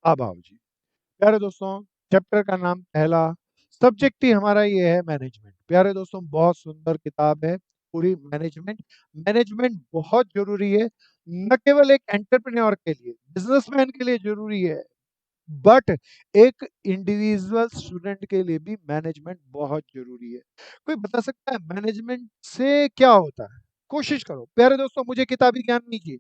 अभाव जी। प्यारे दोस्तों, चैप्टर का नाम पहला, सब्जेक्ट ही हमारा ये है मैनेजमेंट। प्यारे दोस्तों, बहुत सुंदर किताब है पूरी मैनेजमेंट। मैनेजमेंट बहुत जरूरी है, न केवल एक एंटरप्रेन्योर के लिए, बिजनेसमैन के लिए जरूरी है, बट एक इंडिविजुअल स्टूडेंट के लिए भी मैनेजमेंट बहुत जरूरी है। कोई बता सकता है मैनेजमेंट से क्या होता है? कोशिश करो प्यारे दोस्तों, मुझे किताबी ज्ञान नहीं चाहिए।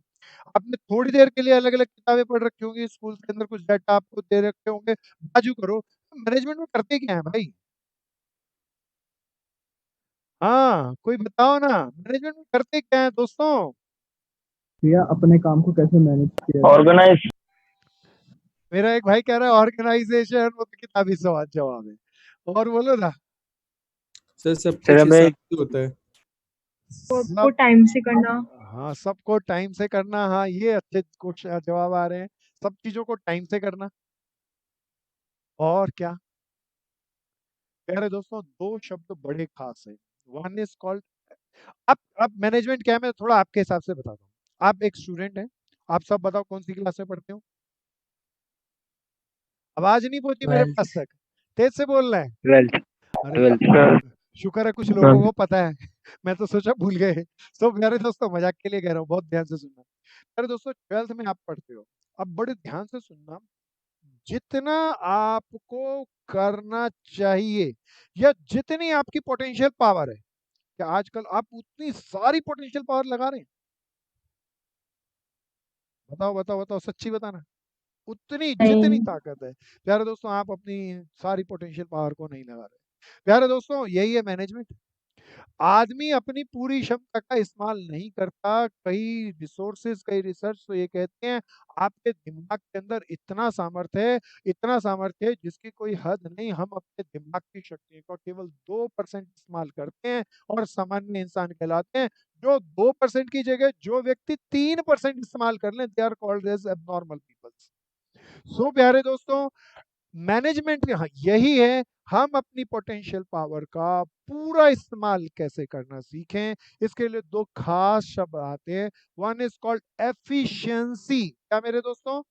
आपने थोड़ी देर के लिए अलग अलग किताबें पढ़ रखी होंगी, स्कूल के अंदर कुछ डाटा आपको दे रखे होंगे, बाजू करो। मैनेजमेंट में करते क्या है भाई? हाँ, कोई बताओ ना, मैनेजमेंट में करते क्या है दोस्तों? भैया अपने काम को कैसे मैनेज किया जाए। ऑर्गेनाइज। मेरा एक भाई कह रहा है ऑर्गेनाइजेशन, वो तो किताबी सवाल जवाब है। और बोलो ना। सर सब सर कुछ हमें हिसाब से होता है। सबको सब, टाइम से करना। हाँ सबको टाइम से करना, हाँ ये अच्छे क्वेश्चन जवाब आ रहे हैं। सब चीजों को टाइम से करना। और क्या? कह रहे दोस्तों, दो शब्द बड़े खास है। वन इज कॉल्ड, अब मैनेजमेंट क्या है मैं थोड़ा आपके हिसाब से बताता हूँ। आप एक स्टूडेंट हैं, आप सब बताओ कौन सी क्लास में पढ़ते हो? आवाज नहीं पहुंची मेरे 12th। पास तक, तेज से बोलना है। ट्वेल्थ। अरे ट्वेल्थ। शुक्र है कुछ लोगों को पता है। मैं तो सोचा भूल गए। तो मेरे दोस्तों मजाक के लिए कह रहा हूँ, बहुत ध्यान से सुनना। मेरे दोस्तों, ट्वेल्थ में आप पढ़ते हो, अब बड़े ध्यान से सुनना। जितना आपको करना चाहिए, या जितनी आपकी पोटेंशियल पावर है, क्या आजकल आप उतनी सारी पोटेंशियल पावर लगा रहे हैं? बताओ बताओ बताओ, सच्ची बताना। उतनी जितनी नहीं। ताकत है, प्यारे दोस्तों आप अपनी सारी पोटेंशियल पावर को नहीं लगा रहे। प्यारे दोस्तों, यही है मैनेजमेंट। आदमी अपनी पूरी क्षमता का इस्तेमाल नहीं करता। कई रिसोर्सेज, कई रिसर्च तो ये कहते हैं आपके दिमाग के अंदर इतना सामर्थ्य है, इतना सामर्थ्य है जिसकी कोई हद नहीं। हम अपने दिमाग की शक्ति का केवल 2% इस्तेमाल करते हैं और सामान्य इंसान कहलाते हैं। जो 2% की जगह जो व्यक्ति 3% इस्तेमाल कर लें, they are called as abnormal peoples. So प्यारे दोस्तों, मैनेजमेंट यहाँ यही है, हम अपनी पोटेंशियल पावर का पूरा इस्तेमाल कैसे करना सीखें। इसके लिए दो खास शब्द आते हैं। One is called efficiency. क्या मेरे दोस्तों?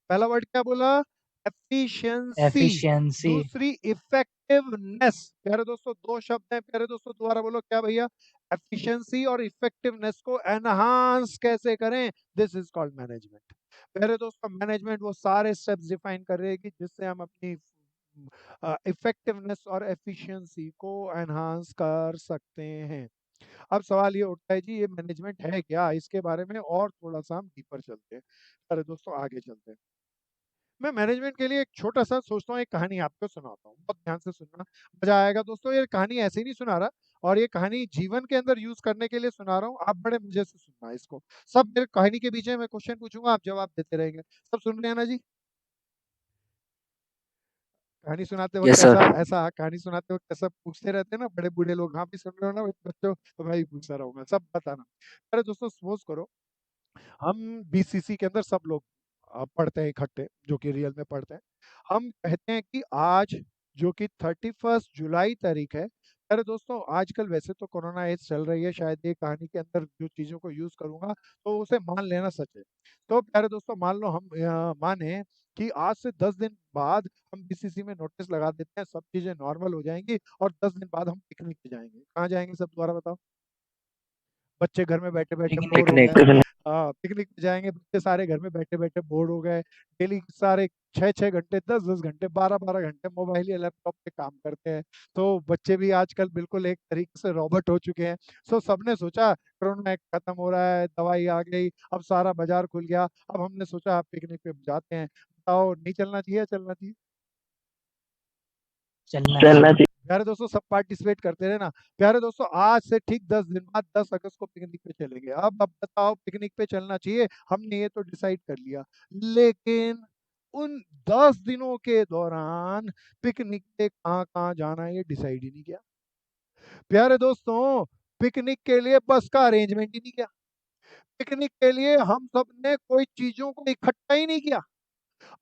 पहला वर्ड क्या बोला? एफिशिएंसी। एफिशिएंसी। दूसरी इफेक्टिवनेस। प्यारे दोस्तों, दो शब्द हैं। प्यारे दोस्तों दोबारा बोलो, क्या भैया? एफिशिएंसी और इफेक्टिवनेस को एनहांस कैसे करें, दिस इज कॉल्ड मैनेजमेंट। प्यारे दोस्तों, मैनेजमेंट वो सारे स्टेप्स डिफाइन कर रहे हैं कि जिससे हम अपनी इफेक्टिवनेस और एफिशिएंसी को एनहांस कर सकते हैं। अब सवाल ये उठता है जी, ये मैनेजमेंट है क्या? इसके बारे में और थोड़ा सा हम डीपर चलते हैं। अरे दोस्तों आगे चलते हैं। मैं मैनेजमेंट के लिए एक छोटा सा सोचता हूँ, एक कहानी आपको सुनाता हूँ, बहुत ध्यान से सुनना, मजा आएगा दोस्तों। ये कहानी ऐसे ही नहीं सुना रहा, और ये कहानी जीवन के अंदर यूज करने के लिए सुना रहा हूँ। आप बड़े मजे से सुनना इसको। सब मेरे कहानी के पीछे मैं क्वेश्चन पूछूंगा, आप जवाब देते रहेंगे। सब सुन रहे हैं ना जी? कहानी सुनाते वक्त यस ऐसा सर। ऐसा कहानी सुनाते वक्त ऐसा पूछते रहते हैं ना बड़े बूढ़े लोग, हाँ भी सुन रहे हो ना बच्चों? तो मैं ही पूछता रहूंगा, सब बताना। अरे दोस्तों सपोज करो, हम बीसीसी के अंदर सब लोग पढ़ते हैं इकट्ठे, जो कि रियल में पढ़ते हैं। हम कहते हैं कि आज, जो कि 31 जुलाई तारीख है। अरे दोस्तों, आजकल वैसे तो कोरोना एज चल रही है, शायद ये कहानी के अंदर जो चीज़ों को यूज़ करूंगा तो उसे मान लेना सच है। तो प्यारे दोस्तों, मान लो हम माने कि आज से 10 दिन बाद हम बीसीसी में नोटिस लगा देते हैं, सब चीज़ें नॉर्मल हो जाएंगी और 10 दिन बाद हम पिकनिक पे जाएंगे। कहाँ जाएंगे सब दोबारा बताओ? बच्चे घर में बैठे बैठे बोर हो पिकनिक। गए, हाँ पिकनिक पे जाएंगे। बच्चे सारे घर में बैठे बैठे बोर हो गए। डेली सारे 6-6 घंटे, 10-10 घंटे, 12-12 घंटे मोबाइल या लैपटॉप पे काम करते हैं। तो बच्चे भी आजकल बिल्कुल एक तरीके से रॉबोट हो चुके हैं। सो सबने सोचा कोरोना खत्म हो रहा है, दवाई आ गई, अब सारा बाजार खुल गया, अब हमने सोचा आप पिकनिक पे जाते हैं। बताओ, नहीं चलना चाहिए या चलना चाहिए? चलना चलना चाहिए। चाहिए। प्यारे दोस्तों, सब पार्टिसिपेट करते रहे ना। प्यारे दोस्तों, आज से ठीक 10 दिन बाद 10 अगस्त को पिकनिक पे चलेंगे। अब बताओ, पिकनिक पे चलना चाहिए, हमने ये तो डिसाइड कर लिया। लेकिन उन 10 दिनों के दौरान पिकनिक पे कहाँ कहाँ जाना है ये डिसाइड ही नहीं किया। प्यारे दोस्तों, पिकनिक के लिए बस का अरेंजमेंट ही नहीं किया। पिकनिक के लिए हम सब ने कोई चीजों को इकट्ठा ही नहीं किया।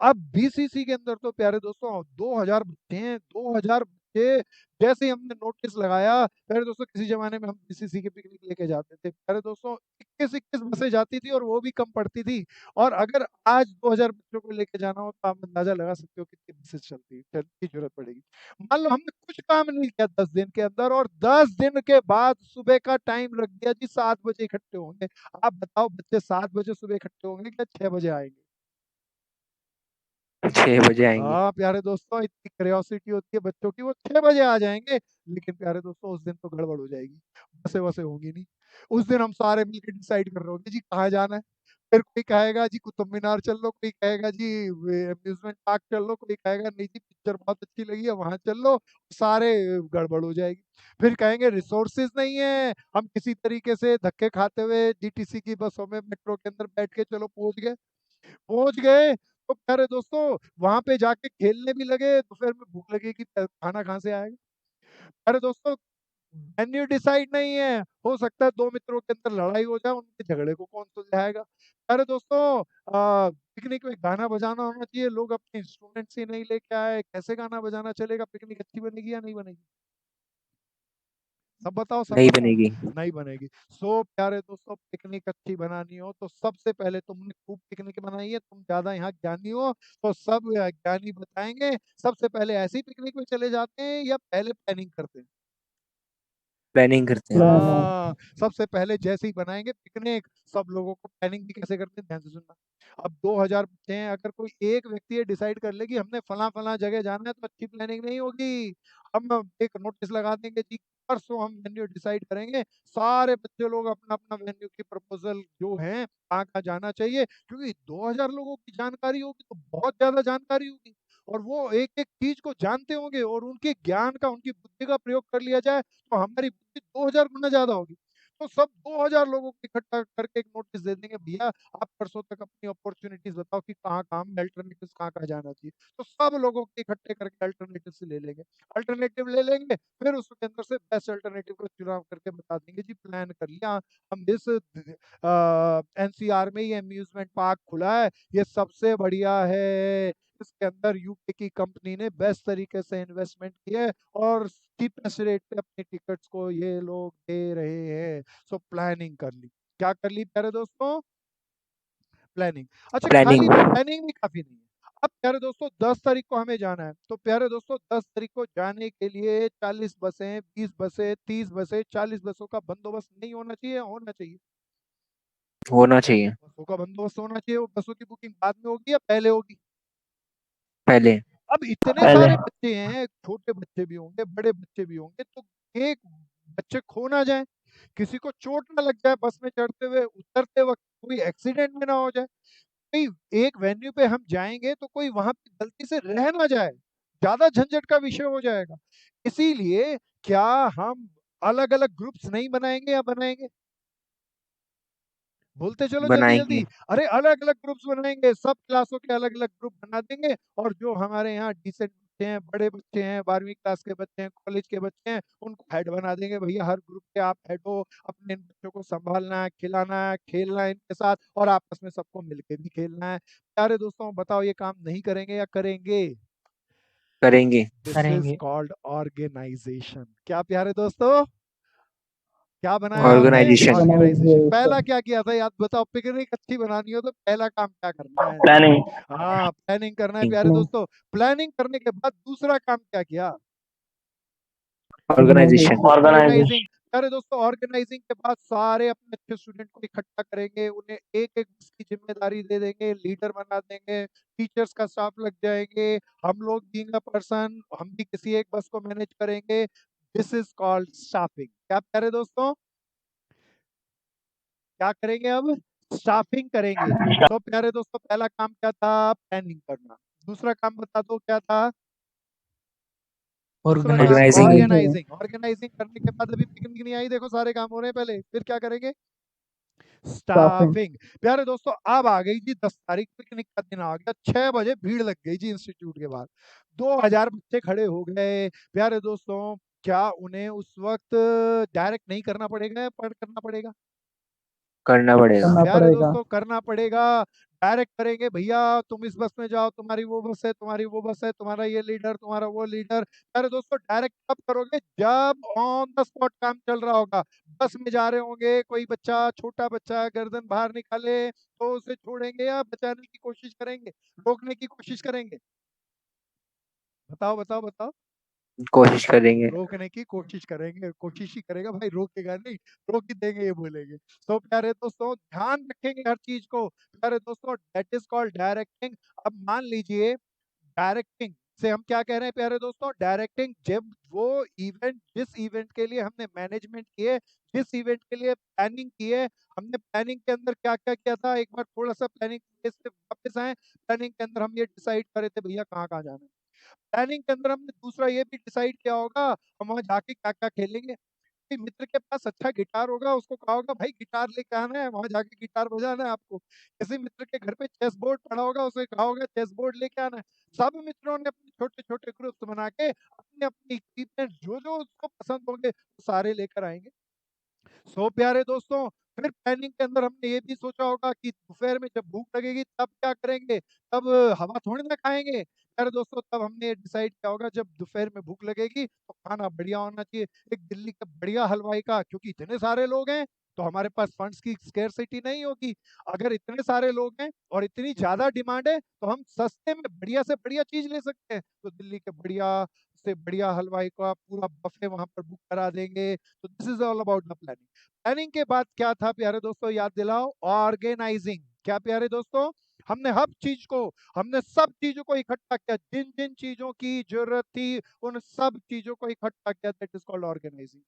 अब बीसीसी के अंदर तो प्यारे दोस्तों 2000 बच्चे हैं, 2000 बच्चे, जैसे ही हमने नोटिस लगाया, प्यारे दोस्तों किसी जमाने में हम बीसीसी की पिकनिक लेके जाते थे, प्यारे दोस्तों 21-21 बसें जाती थी और वो भी कम पड़ती थी। और अगर आज 2000 बच्चों को लेके जाना हो तो आप अंदाजा लगा सकते हो कितनी बसें की जरूरत पड़ेगी। मान लो हमने कुछ काम नहीं किया 10 दिन के अंदर, और 10 दिन के बाद सुबह का टाइम रख दिया जी 7 बजे इकट्ठे होंगे। आप बताओ बच्चे 7 बजे सुबह इकट्ठे होंगे क्या 6 बजे आएंगे? 6 बजे आएंगे। हाँ प्यारे दोस्तों, इतनी क्यूरियोसिटी होती है बच्चों की, वो 6 बजे आ जाएंगे। लेकिन प्यारे दोस्तों उस दिन तो गड़बड़ हो जाएगी, बसें वसें होंगी नहीं। उस दिन हम सारे मिलकर डिसाइड कर रहे होंगे जी कहाँ जाना है। फिर कोई कहेगा जी कुतुब मीनार चल लो, कोई कहेगा जी अम्यूजमेंट पार्क चल लो, कोई कहेगा नहीं जी पिक्चर बहुत अच्छी लगी है वहां चल लो। सारे गड़बड़ हो जाएगी। फिर कहेंगे रिसोर्सेज नहीं है, हम किसी तरीके से धक्के खाते हुए जीटीसी की बसों में मेट्रो के अंदर बैठ के चलो पहुंच गए। तो प्यारे दोस्तों वहां पे जाके खेलने भी लगे, दोपहर में भूख लगेगी, खाना कहाँ से आएगा? अरे दोस्तों वेन्यू डिसाइड नहीं है, हो सकता है दो मित्रों के अंदर लड़ाई हो जाए, उनके झगड़े को कौन सुलझाएगा? अरे दोस्तों पिकनिक में गाना बजाना होना चाहिए, लोग अपने इंस्ट्रूमेंट्स ही नहीं लेके आए, कैसे गाना बजाना चलेगा? पिकनिक अच्छी बनेगी या नहीं बनेगी? सब बताओ सब नहीं बताओ। बनेगी। नहीं बनेगी। सो प्यारे दोस्तों पिकनिक अच्छी बनानी हो तो सबसे पहले तुमने खूब पिकनिक बनाई है, तुम ज्यादा यहाँ ज्ञानी हो, तो सब ज्ञानी बताएंगे। सबसे पहले ऐसी पिकनिक में चले जाते हैं या पहले प्लानिंग करते हैं? प्लानिंग करते हैं। हाँ, सबसे पहले जैसे ही बनाएंगे पिकनिक, सब लोगों को प्लानिंग भी कैसे करते हैं ध्यान से सुनना। अब 2000 बच्चे हैं, अगर कोई एक व्यक्ति ये डिसाइड कर ले कि हमने फला फला जगह जाना है तो अच्छी प्लानिंग नहीं होगी। हम एक नोटिस लगा देंगे जी परसों हम वेन्यू डिसाइड करेंगे, सारे बच्चे लोग अपना अपना वेन्यू की प्रपोजल जो है कहाँ कहाँ जाना चाहिए, क्योंकि 2000 लोगों की जानकारी होगी तो बहुत ज्यादा जानकारी होगी, और वो एक एक चीज को जानते होंगे, और उनके ज्ञान का उनकी बुद्धि का प्रयोग कर लिया जाए तो हमारी बुद्धि 2000 गुना ज्यादा होगी। तो सब 2000 लोगों को इकट्ठा करके एक नोटिस दे देंगे, भैया आप परसों तक अपनी अपॉर्चुनिटीज बताओ कि कहाँ कहाँ अल्टरनेटिव कहाँ कहाँ जाना चाहिए। तो सब लोगों को इकट्ठे करके अल्टरनेटिव से ले लेंगे, अल्टरनेटिव ले लेंगे, फिर उसके अंदर से बेस्ट अल्टरनेटिव को चुनाव करके बता देंगे जी प्लान कर लिया हम इस एनसीआर में ये अम्यूजमेंट पार्क खुला है, ये सबसे बढ़िया है, इसके अंदर यूके की कंपनी ने बेस्ट तरीके से इन्वेस्टमेंट किया है और चीपेस्ट रेट पे अपने टिकट्स को ये लोग दे रहे हैं। सो प्लानिंग कर ली, क्या कर ली प्यारे दोस्तों? प्लानिंग। अच्छा प्लानिंग। खाली प्लानिंग भी काफी नहीं है। अब प्यारे दोस्तों 10 तारीख को हमें जाना है, तो प्यारे दोस्तों 10 तारीख को जाने के लिए 40 बसें, 20 बसें, 30 बसें, 40 बसों का बंदोबस्त नहीं होना चाहिए? होना चाहिए। होना चाहिए। बसों का बंदोबस्त होना चाहिए। वो बसों की बुकिंग बाद में होगी या पहले होगी? पहले। अब इतने सारे बच्चे हैं, छोटे बच्चे भी होंगे, बड़े बच्चे भी होंगे, तो एक बच्चे खो ना जाए, किसी को चोट ना लग जाए, बस में चढ़ते हुए उतरते वक्त कोई एक्सीडेंट में ना हो जाए, कोई एक वेन्यू पे हम जाएंगे तो कोई वहां पे गलती से रह ना जाए, ज्यादा झंझट का विषय हो जाएगा। इसीलिए क्या हम अलग अलग ग्रुप्स नहीं बनाएंगे या बनाएंगे? बोलते चलो जल्दी बनाएंगे। जल्दी। अरे अलग अलग ग्रुप्स बनाएंगे, सब क्लासों के अलग अलग ग्रुप बना देंगे, और जो हमारे यहाँ डिसेंट बच्चे हैं, बड़े बच्चे हैं, 12वीं क्लास के बच्चे हैं, कॉलेज के बच्चे हैं, उनको हेड बना देंगे, भैया हर ग्रुप के आप हेड हो, अपने इन बच्चों को संभालना है, खिलाना है, खेलना है इनके साथ, और आपस में सबको मिलके भी खेलना है। प्यारे दोस्तों बताओ ये काम नहीं करेंगे या करेंगे? करेंगे। This is called organization. क्या प्यारे दोस्तों, क्या बनाया आपने? ऑर्गेनाइजेशन। ऑर्गेनाइजेशन। ऑर्गेनाइजेशन। पहला क्या किया था याद बताओ? पिकनिक अच्छी बनानी हो तो पहला काम क्या करना है? प्लानिंग। हाँ प्लानिंग करना है प्यारे दोस्तों। प्लानिंग करने के बाद दूसरा काम क्या किया? ऑर्गेनाइजेशन। ऑर्गेनाइजिंग। प्यारे दोस्तों ऑर्गेनाइजिंग के बाद सारे अपने अच्छे स्टूडेंट को इकट्ठा करेंगे, उन्हें एक एक की जिम्मेदारी दे देंगे, लीडर बना देंगे, टीचर्स का स्टाफ लग जाएंगे, हम लोग बीइंग अ पर्सन हम भी किसी एक बस को मैनेज करेंगे। This is called staffing. क्या प्यारे दोस्तों, क्या करेंगे अब? स्टाफिंग करेंगे। तो प्यारे दोस्तों पहला काम क्या था? प्लानिंग करना। दूसरा काम बता दो क्या था? दूसरा काम ऑर्गेनाइजिंग। ऑर्गेनाइजिंग। ऑर्गेनाइजिंग करने के बाद अभी पिकनिक नहीं आई, देखो सारे काम हो रहे हैं पहले, फिर क्या करेंगे? स्टाफिंग। स्टाफिंग। प्यारे दोस्तों अब आ गई जी 10 तारीख, पिकनिक का दिन आ गया, 6 बजे भीड़ लग गई जी इंस्टीट्यूट के बाहर, 2000 बच्चे खड़े हो गए। प्यारे दोस्तों क्या उन्हें उस वक्त डायरेक्ट नहीं करना पड़ेगा या करना पड़ेगा? करना पड़ेगा। करना प्यारे पड़ेगा। दोस्तों करना पड़ेगा। डायरेक्ट करेंगे, भैया तुम इस बस में जाओ, तुम्हारी वो बस है, तुम्हारी वो बस है, तुम्हारा ये लीडर, तुम्हारा वो लीडर। अरे दोस्तों, डायरेक्ट कब करोगे? जब ऑन द स्पॉट काम चल रहा होगा। बस में जा रहे होंगे, कोई बच्चा, छोटा बच्चा गर्दन बाहर निकाले तो उसे छोड़ेंगे या बचाने की कोशिश करेंगे, रोकने की कोशिश करेंगे? बताओ बताओ बताओ। कोशिश करेंगे। रोकने की कोशिश करेंगे, कोशिश ही करेगा भाई, रोकेगा नहीं, रोक ही देंगे ये बोलेंगे। तो प्यारे दोस्तों, ध्यान रखेंगे हर चीज को। प्यारे दोस्तों, दैट इज कॉल्ड डायरेक्टिंग। अब मान लीजिए, डायरेक्टिंग से हम क्या कह रहे हैं प्यारे दोस्तों? डायरेक्टिंग, जब वो इवेंट, जिस इवेंट के लिए हमने मैनेजमेंट किए, जिस इवेंट के लिए प्लानिंग की है, हमने प्लानिंग के अंदर क्या क्या किया था, एक बार थोड़ा सा प्लानिंग पे वापस आए। प्लानिंग के अंदर हम ये डिसाइड करे थे भैया कहाँ कहाँ जाना है। प्लानिंग के अंदर हमने दूसरा ये भी डिसाइड किया होगा हम वहां जाके क्या क्या खेलेंगे। कोई मित्र के पास अच्छा गिटार होगा, उसको कहा होगा भाई गिटार लेके आना है, वहां जाके गिटार बजाना है आपको। किसी मित्र के घर पे चेस बोर्ड पड़ा होगा, उसे कहा होगा चेस बोर्ड लेके आना है। सब मित्रों ने अपने छोटे छोटे ग्रुप्स बना के अपने अपने इक्विपमेंट जो जो उसको पसंद होंगे वो सारे लेकर आएंगे। सो प्यारे दोस्तों, फिर प्लानिंग के अंदर हमने ये भी सोचा होगा कि दोपहर में जब भूख लगेगी तब क्या करेंगे, तब हवा थोड़ी ना खाएंगे। प्यारे दोस्तों, तब हमने डिसाइड किया होगा जब दोपहर में भूख लगेगी तो खाना बढ़िया होना चाहिए, एक दिल्ली का बढ़िया हलवाई का, क्योंकि इतने सारे लोग हैं तो हमारे पास फंड्स की स्केर्सिटी नहीं होगी। अगर इतने सारे लोग हैं और इतनी ज्यादा डिमांड है तो हम सस्ते में बढ़िया से बढ़िया चीज ले सकते हैं, तो दिल्ली के बढ़िया से बढ़िया हलवाई का पूरा बफे वहां पर बुक करा देंगे। तो this is all about the planning. Planning के बाद क्या था प्यारे दोस्तों, याद दिलाओ? ऑर्गेनाइजिंग। क्या प्यारे दोस्तों? हमने हर चीज को, हमने सब चीजों को इकट्ठा किया, जिन जिन चीजों की जरूरत थी उन सब चीजों को इकट्ठा किया। That is called organizing.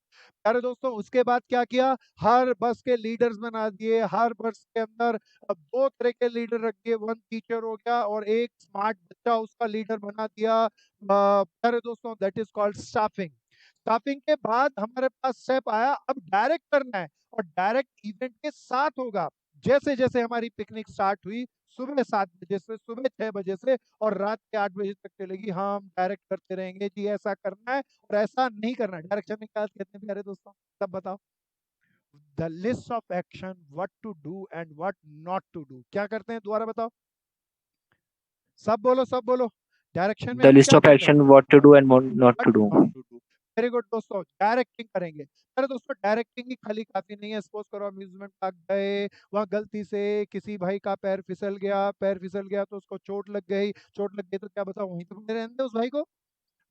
प्यारे दोस्तों, उसके बाद क्या किया? हर बस के लीडर्स बना दिए, हर बस के अंदर अब दो तरह के लीडर रख दिए, वन टीचर हो गया और एक स्मार्ट बच्चा उसका लीडर बना दिया। प्यारे दोस्तों, that is called staffing. Staffing के बाद हमारे पास स्टेप आया, अब डायरेक्ट करना है और डायरेक्ट इवेंट के साथ होगा। जैसे जैसे हमारी पिकनिक स्टार्ट हुई, सुबह 7 बजे से, सुबह 6 बजे से और रात के 8 बजे तक चलेगी, हम डायरेक्ट करते रहेंगे जी ऐसा करना है और ऐसा नहीं करना है। डायरेक्शन में क्या कहते हैं प्यारे दोस्तों, सब बताओ? The list of action, what to do and what not to do. क्या करते हैं, दोबारा बताओ, सब बोलो, सब बोलो। डायरेक्शन में द हम लिस्ट क्या ऑफ करते हैं? Action, what to do and not what to do. Not to do. Very good दोस्तों, डायरेक्टिंग करेंगे। अरे दोस्तों, डायरेक्टिंग ही खाली काफी नहीं है। सपोज करो अम्यूजमेंट पार्क गए, वहां गलती से किसी भाई का पैर फिसल गया, पैर फिसल गया तो उसको चोट लग गई, चोट लग गई तो क्या बताओ वहीं पे रहने दे उस भाई को?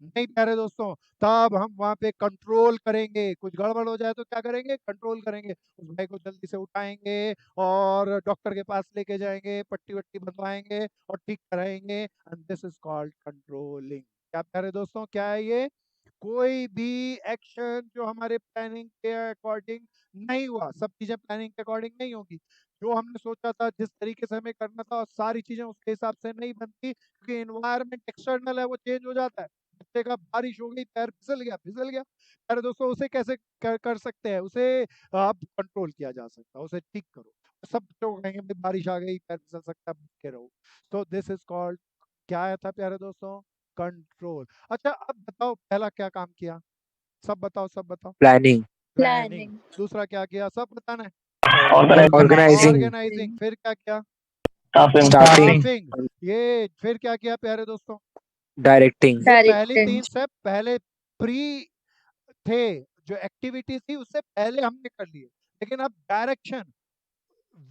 नहीं प्यारे दोस्तों, तब हम वहां पे कंट्रोल करेंगे। कुछ गड़बड़ हो जाए तो क्या करेंगे? कंट्रोल करेंगे, उस भाई को जल्दी से उठाएंगे और डॉक्टर के पास लेके जाएंगे, पट्टी वट्टी बंधवाएंगे और ठीक कराएंगे। And this is called controlling. क्या प्यारे दोस्तों, क्या है ये? कोई भी एक्शन जो हमारे प्लानिंग के अकॉर्डिंग नहीं हुआ, सब चीजें प्लानिंग के अकॉर्डिंग नहीं होगी। जो हमने सोचा था, जिस तरीके से हमें करना था, सारी चीजें उसके हिसाब से नहीं बनती, क्योंकि एनवायरनमेंट एक्सटर्नल है, वो चेंज हो जाता है। बच्चे का बारिश हो गई, पैर फिसल गया, फिसल गया। अरे दोस्तों, उसे कैसे कर सकते हैं? उसे आप कंट्रोल किया जा सकता है, उसे ठीक करो। सब बच्चों को कहेंगे भाई बारिश आ गई, पैर फिसल सकता है, बच के रहो। तो दिस इज कॉल्ड, क्या आया था प्यारे दोस्तों? कंट्रोल। अच्छा, अब बताओ पहला क्या काम किया? सब बताओ, सब बताओ। प्लानिंग। प्लानिंग। दूसरा क्या किया? सब बताना है। ऑर्गेनाइजिंग। ऑर्गेनाइजिंग। फिर क्या किया? स्टाफिंग। स्टाफिंग। ये फिर क्या किया प्यारे दोस्तों? डायरेक्टिंग। ये पहली 3 स्टेप पहले प्री थे, जो एक्टिविटी थी उससे पहले हमने कर लिए, लेकिन अब डायरेक्शन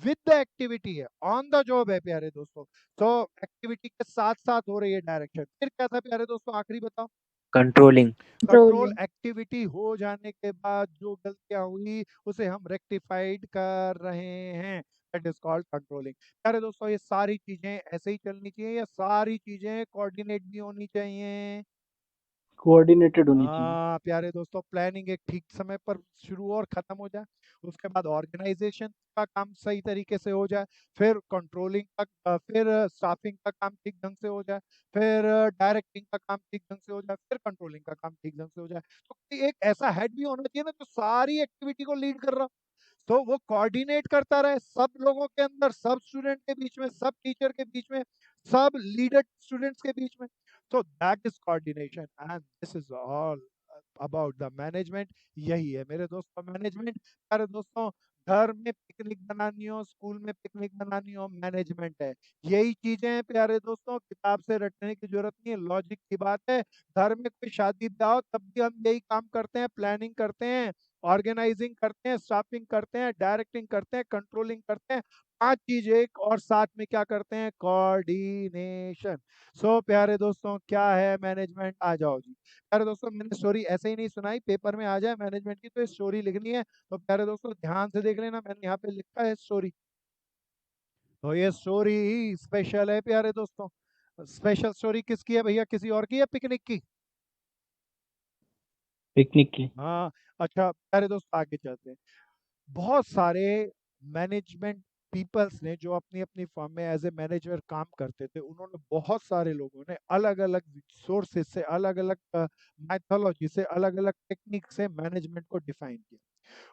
विद द एक्टिविटी है, ऑन द जॉब है प्यारे दोस्तों। तो एक्टिविटी के साथ साथ हो रही है डायरेक्शन। फिर क्या था प्यारे दोस्तों, आखिरी बताओ? कंट्रोलिंग। कंट्रोल। एक्टिविटी हो जाने के बाद जो गलतियां हुई उसे हम रेक्टिफाइड कर रहे हैं, दैट इज कॉल्ड कंट्रोलिंग। प्यारे दोस्तों, ये सारी चीजें ऐसे ही चलनी चाहिए या सारी चीजें कोऑर्डिनेट भी होनी चाहिए? कोऑर्डिनेटेड होनी चाहिए। हाँ प्यारे दोस्तों, प्लानिंग एक ठीक समय पर शुरू और खत्म हो जाए, उसके बाद ऑर्गेनाइजेशन का काम सही तरीके से हो जाए, फिर कंट्रोलिंग का, फिर स्टाफिंग का काम ठीक ढंग से हो जाए, फिर डायरेक्टिंग का काम ठीक ढंग से हो जाए, फिर कंट्रोलिंग का काम ठीक ढंग से हो जाए। तो कोई एक ऐसा हेड भी होना चाहिए ना जो सारी एक्टिविटी को लीड कर रहा, तो वो कोऑर्डिनेट करता रहे सब लोगों के अंदर, सब स्टूडेंट के बीच में, सब टीचर के बीच में, सब लीडर स्टूडेंट्स के बीच में। So that is coordination and this is all about the management। यही है मेरे दोस्तों मैनेजमेंट। अरे दोस्तों, घर में पिकनिक बनानी हो, स्कूल में पिकनिक बनानी हो, मैनेजमेंट है। यही चीजें हैं प्यारे दोस्तों, किताब से रटने की जरूरत नहीं है, लॉजिक की बात है। घर में कोई शादी ब्याह हो तब भी हम यही काम करते हैं, प्लानिंग करते हैं, ऑर्गेनाइजिंग करते हैं, स्टाफिंग करते हैं, डायरेक्टिंग करते हैं, कंट्रोलिंग करते हैं। 5 चीज एक और साथ में क्या करते हैं, कोऑर्डिनेशन। सो प्यारे दोस्तों क्या है मैनेजमेंट, आ जाओ जी। प्यारे दोस्तों मैंने स्टोरी ऐसे ही नहीं सुनाई, पेपर में आ जाए मैनेजमेंट की तो स्टोरी लिखनी है। तो प्यारे दोस्तों ध्यान से देख लेना, मैंने यहाँ पे लिखा है स्टोरी। तो ये स्टोरी स्पेशल है प्यारे दोस्तों। स्पेशल स्टोरी किसकी है भैया, किसी और की है पिकनिक की? पिकनिक की। हाँ। अच्छा प्यारे दोस्तों आगे चलते हैं। बहुत सारे मैनेजमेंट पीपल्स ने जो अपनी अपनी फर्म में एज ए मैनेजर काम करते थे, उन्होंने बहुत सारे लोगों ने अलग अलग सोर्सेज से, अलग अलग मैथोलॉजी से, अलग अलग टेक्निक से मैनेजमेंट को डिफाइन किया।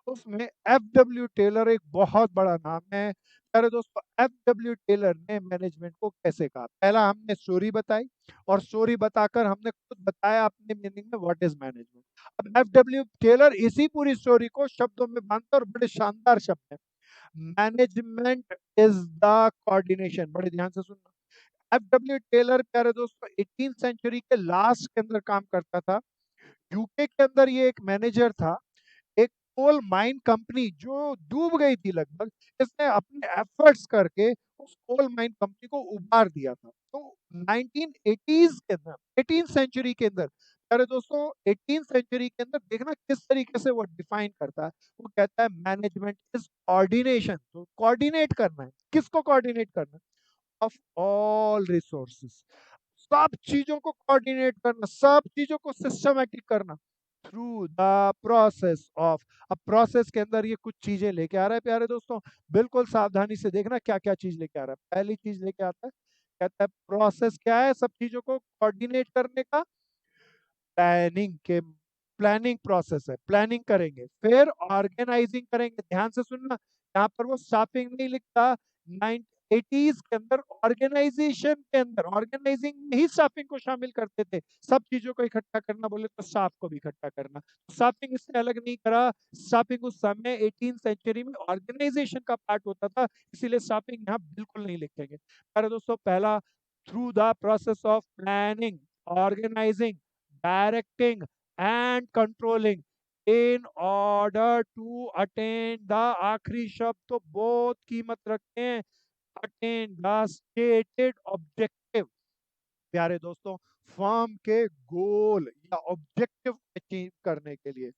उसमें एफ डब्ल्यू टेलर एक बहुत बड़ा नाम है। प्यारे दोस्तों एफ डब्ल्यू टेलर ने मैनेजमेंट को कैसे कहा, पहला हमने स्टोरी बताई और स्टोरी बताकर हमने खुद बताया अपने मीनिंग में व्हाट इज मैनेजमेंट। अब एफ डब्ल्यू टेलर इसी पूरी स्टोरी को शब्दों में बांधते और बड़े शानदार शब्द है, मैनेजमेंट इज द कोऑर्डिनेशन। बड़े ध्यान से सुनना। एफ डब्ल्यू टेलर प्यारे दोस्तों 18th सेंचुरी के लास्ट के अंदर काम करता था। यूके के अंदर ये एक मैनेजर था। एक कोल माइन कंपनी जो डूब गई थी लगभग, इसने अपने एफर्ट्स करके उस कोल माइन कंपनी को उबार दिया था। तो 1980s के अंदर, 18th सेंचुरी के अंदर, अरे दोस्तों 18th सेंचुरी के अंदर देखना किस तरीके से वो डिफाइन करता है। वो कहता है मैनेजमेंट इज कोऑर्डिनेशन। तो कोऑर्डिनेट करना है, किसको कोऑर्डिनेट करना है, ऑफ ऑल रिसोर्सेस, सब चीजों को कोऑर्डिनेट करना, सब चीजों को सिस्टमैटिक करना थ्रू द प्रोसेस ऑफ। अब प्रोसेस के अंदर ये कुछ चीजें लेके आ रहा है प्यारे दोस्तों, बिल्कुल सावधानी से देखना क्या क्या चीज लेके आ रहा है। पहली चीज लेके आता है, कहता है प्रोसेस क्या है सब चीजों को कोऑर्डिनेट करने का, प्लानिंग के, प्लानिंग प्रोसेस है, प्लानिंग करेंगे, फिर ऑर्गेनाइजिंग करेंगे। ध्यान से सुनना, यहाँ पर वो स्टाफिंग नहीं लिखता, 1980s के अंदर ऑर्गेनाइजेशन के अंदर ऑर्गेनाइजिंग में ही स्टाफिंग को शामिल करते थे। सब चीजों को इकट्ठा करना बोले तो स्टाफ को भी इकट्ठा करना, स्टाफिंग इससे अलग नहीं करा। स्टाफिंग उस समय 18th सेंचुरी में ऑर्गेनाइजेशन का पार्ट होता था, इसीलिए स्टाफिंग यहाँ बिल्कुल नहीं लिखेंगे। अरे दोस्तों पहला, through the process of planning, organizing, directing and controlling in order to attain the, आखिरी शब्द तो बहुत कीमत रखते हैं, अटेन द स्टेटेड ऑब्जेक्टिव। प्यारे दोस्तों फर्म के गोल या ऑब्जेक्टिव अचीव करने के लिए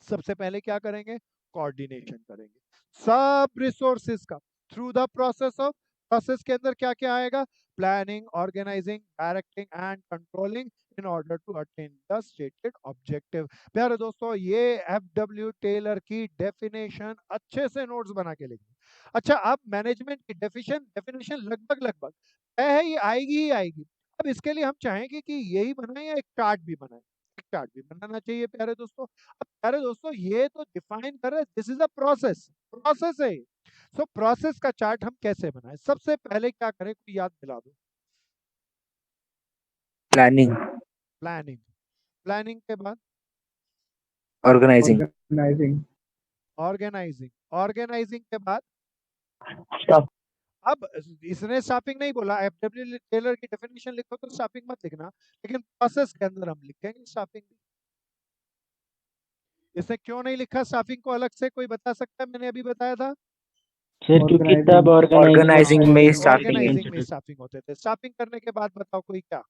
सबसे पहले क्या करेंगे, कोऑर्डिनेशन करेंगे सब रिसोर्सेज का through the process of. Process के अंदर क्या क्या आएगा, planning, organizing, directing and controlling in order to attain the stated objective. प्यारे दोस्तों ये एफ डब्ल्यू टेलर की डेफिनेशन अच्छे से नोट्स बना के लिखिए। अच्छा अब मैनेजमेंट की डेफिनेशन डेफिनेशन लगभग लगभग तय है, ये आएगी ही आएगी। अब इसके लिए हम चाहेंगे कि यही बनाए या एक चार्ट भी बनाए, एक चार्ट भी बनाना चाहिए प्यारे दोस्तों। अब प्यारे दोस्तों ये तो डिफाइन कर रहे हैं, this is a process, process है। सो प्रोसेस का चार्ट हम कैसे बनाएं, सबसे पहले क्या करें, कोई याद दिला दो। प्लानिंग, प्लानिंग, प्लानिंग के बाद ऑर्गेनाइजिंग, ऑर्गेनाइजिंग। ऑर्गेनाइजिंग, ऑर्गेनाइजिंग के बाद स्टाफ। अब इसने स्टाफिंग नहीं बोला, एफ डब्ल्यू टेलर की डेफिनेशन लिखो तो स्टाफिंग मत लिखना, लेकिन प्रोसेस के अंदर हम लिखेंगे स्टाफिंग। इसने क्यों नहीं लिखा स्टाफिंग को अलग से, कोई बता सकता है, मैंने अभी बताया था सर क्योंकि तब ऑर्गेनाइजिंग में ही स्टाफिंग है, ऑर्गेनाइजिंग में स्टाफिंग होते थे। स्टाफिंग करने के बाद बताओ कोई क्या,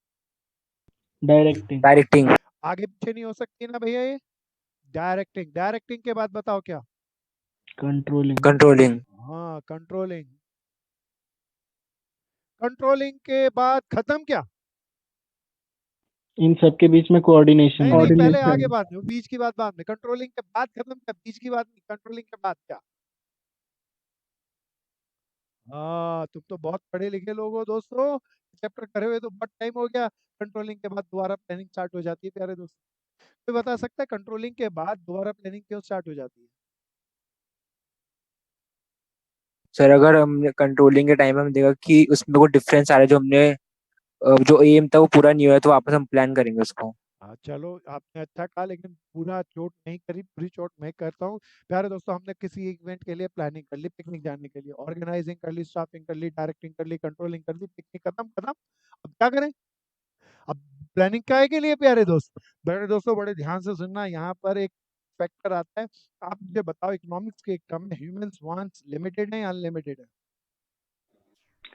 डायरेक्टिंग। डायरेक्टिंग, आगे पीछे नहीं हो सकती ना भैया ये। डायरेक्टिंग, डायरेक्टिंग के बाद बताओ क्या, कंट्रोलिंग। कंट्रोलिंग, हाँ कंट्रोलिंग, कंट्रोलिंग के बाद खत्म क्या, इन सब के बीच में कोऑर्डिनेशन। नहीं नहीं पहले आगे कोऑर्डिनेशन। बाद में, बीच की बात बाद में, कंट्रोलिंग के बाद खत्म क्या, बीच की बात नहीं, कंट्रोलिंग के बाद क्या। हाँ तुम तो बहुत पढ़े लिखे लोग हो दोस्तों, चैप्टर करे हुए तो बहुत टाइम हो गया। कंट्रोलिंग के बाद दोबारा प्लानिंग स्टार्ट हो जाती है प्यारे दोस्तों। कोई बता सकता है कंट्रोलिंग के बाद दोबारा प्लानिंग क्यों स्टार्ट हो जाती है? सर अगर हमने कंट्रोलिंग के टाइम में हम देखा कि उसमें कोई डिफरेंस आ रहा है, जो हमने जो एम था वो पूरा नहीं हुआ है, तो वापस हम प्लान करेंगे उसको। हाँ, चलो आपने अच्छा कहा, लेकिन पूरा चोट नहीं करी, पूरी चोट मैं करता हूँ। प्यारे दोस्तों, हमने किसी इवेंट के लिए प्लानिंग कर ली, पिकनिक जाने के लिए ऑर्गेनाइजिंग कर ली, स्टाफिंग कर ली, डायरेक्टिंग कर ली, कंट्रोलिंग कर ली, पिकनिक खत्म खत्म। अब क्या करें? अब प्लानिंग काय के लिए प्यारे दोस्त? प्यारे दोस्तों, बड़े ध्यान से सुनना, यहाँ पर एक फैक्टर आता है। आप मुझे बताओ, इकोनॉमिक्स के एक टर्म में ह्यूमंस वांट्स लिमिटेड है या अनलिमिटेड है?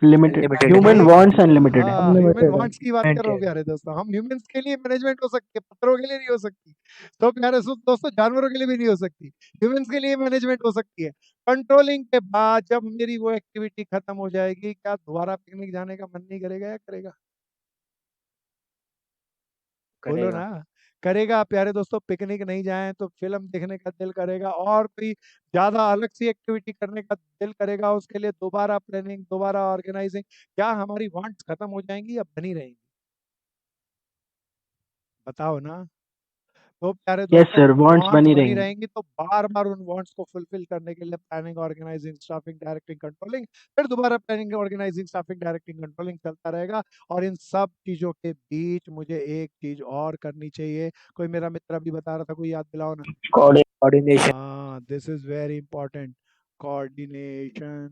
लिमिटेड, Limited है। ह्यूमन एक वांट्स अनलिमिटेड है। हाँ, ह्यूमन अनलिमिटेड है। वांट्स की बात कर रहा हूँ प्यारे दोस्तों। हम ह्यूमंस के लिए मैनेजमेंट हो सकती है, पत्थरों के लिए नहीं हो सकती। तो प्यारे दोस्तों, जानवरों के लिए भी नहीं हो सकती, ह्यूमंस के लिए मैनेजमेंट हो सकती है। कंट्रोलिंग के बाद जब मेरी वो एक्टिविटी खत्म हो जाएगी, क्या दोबारा पिकनिक जाने का मन नहीं करेगा या करेगा? बोलो करेगा। ना, करेगा। प्यारे दोस्तों, पिकनिक नहीं जाएं तो फिल्म देखने का दिल करेगा, और कोई ज्यादा अलग सी एक्टिविटी करने का दिल करेगा। उसके लिए दोबारा प्लानिंग, दोबारा ऑर्गेनाइजिंग। क्या हमारी वांट्स खत्म हो जाएंगी या बनी रहेंगी? बताओ ना। तो प्यारे यस दोस्तों, सर, वांट्स वांट्स बनी बनी रहेंगी। रहेंगी, तो बार बार उन वांट्स को फुलफिल करने के लिए planning, organizing, staffing, directing, controlling, फिर दोबारा planning, organizing, staffing, directing, controlling चलता रहेगा। और इन सब चीजों के बीच मुझे एक चीज और करनी चाहिए। कोई मेरा मित्र अभी बता रहा था, कोई याद दिलाओ ना। कोऑर्डिनेशन। हाँ, this is very important, coordination.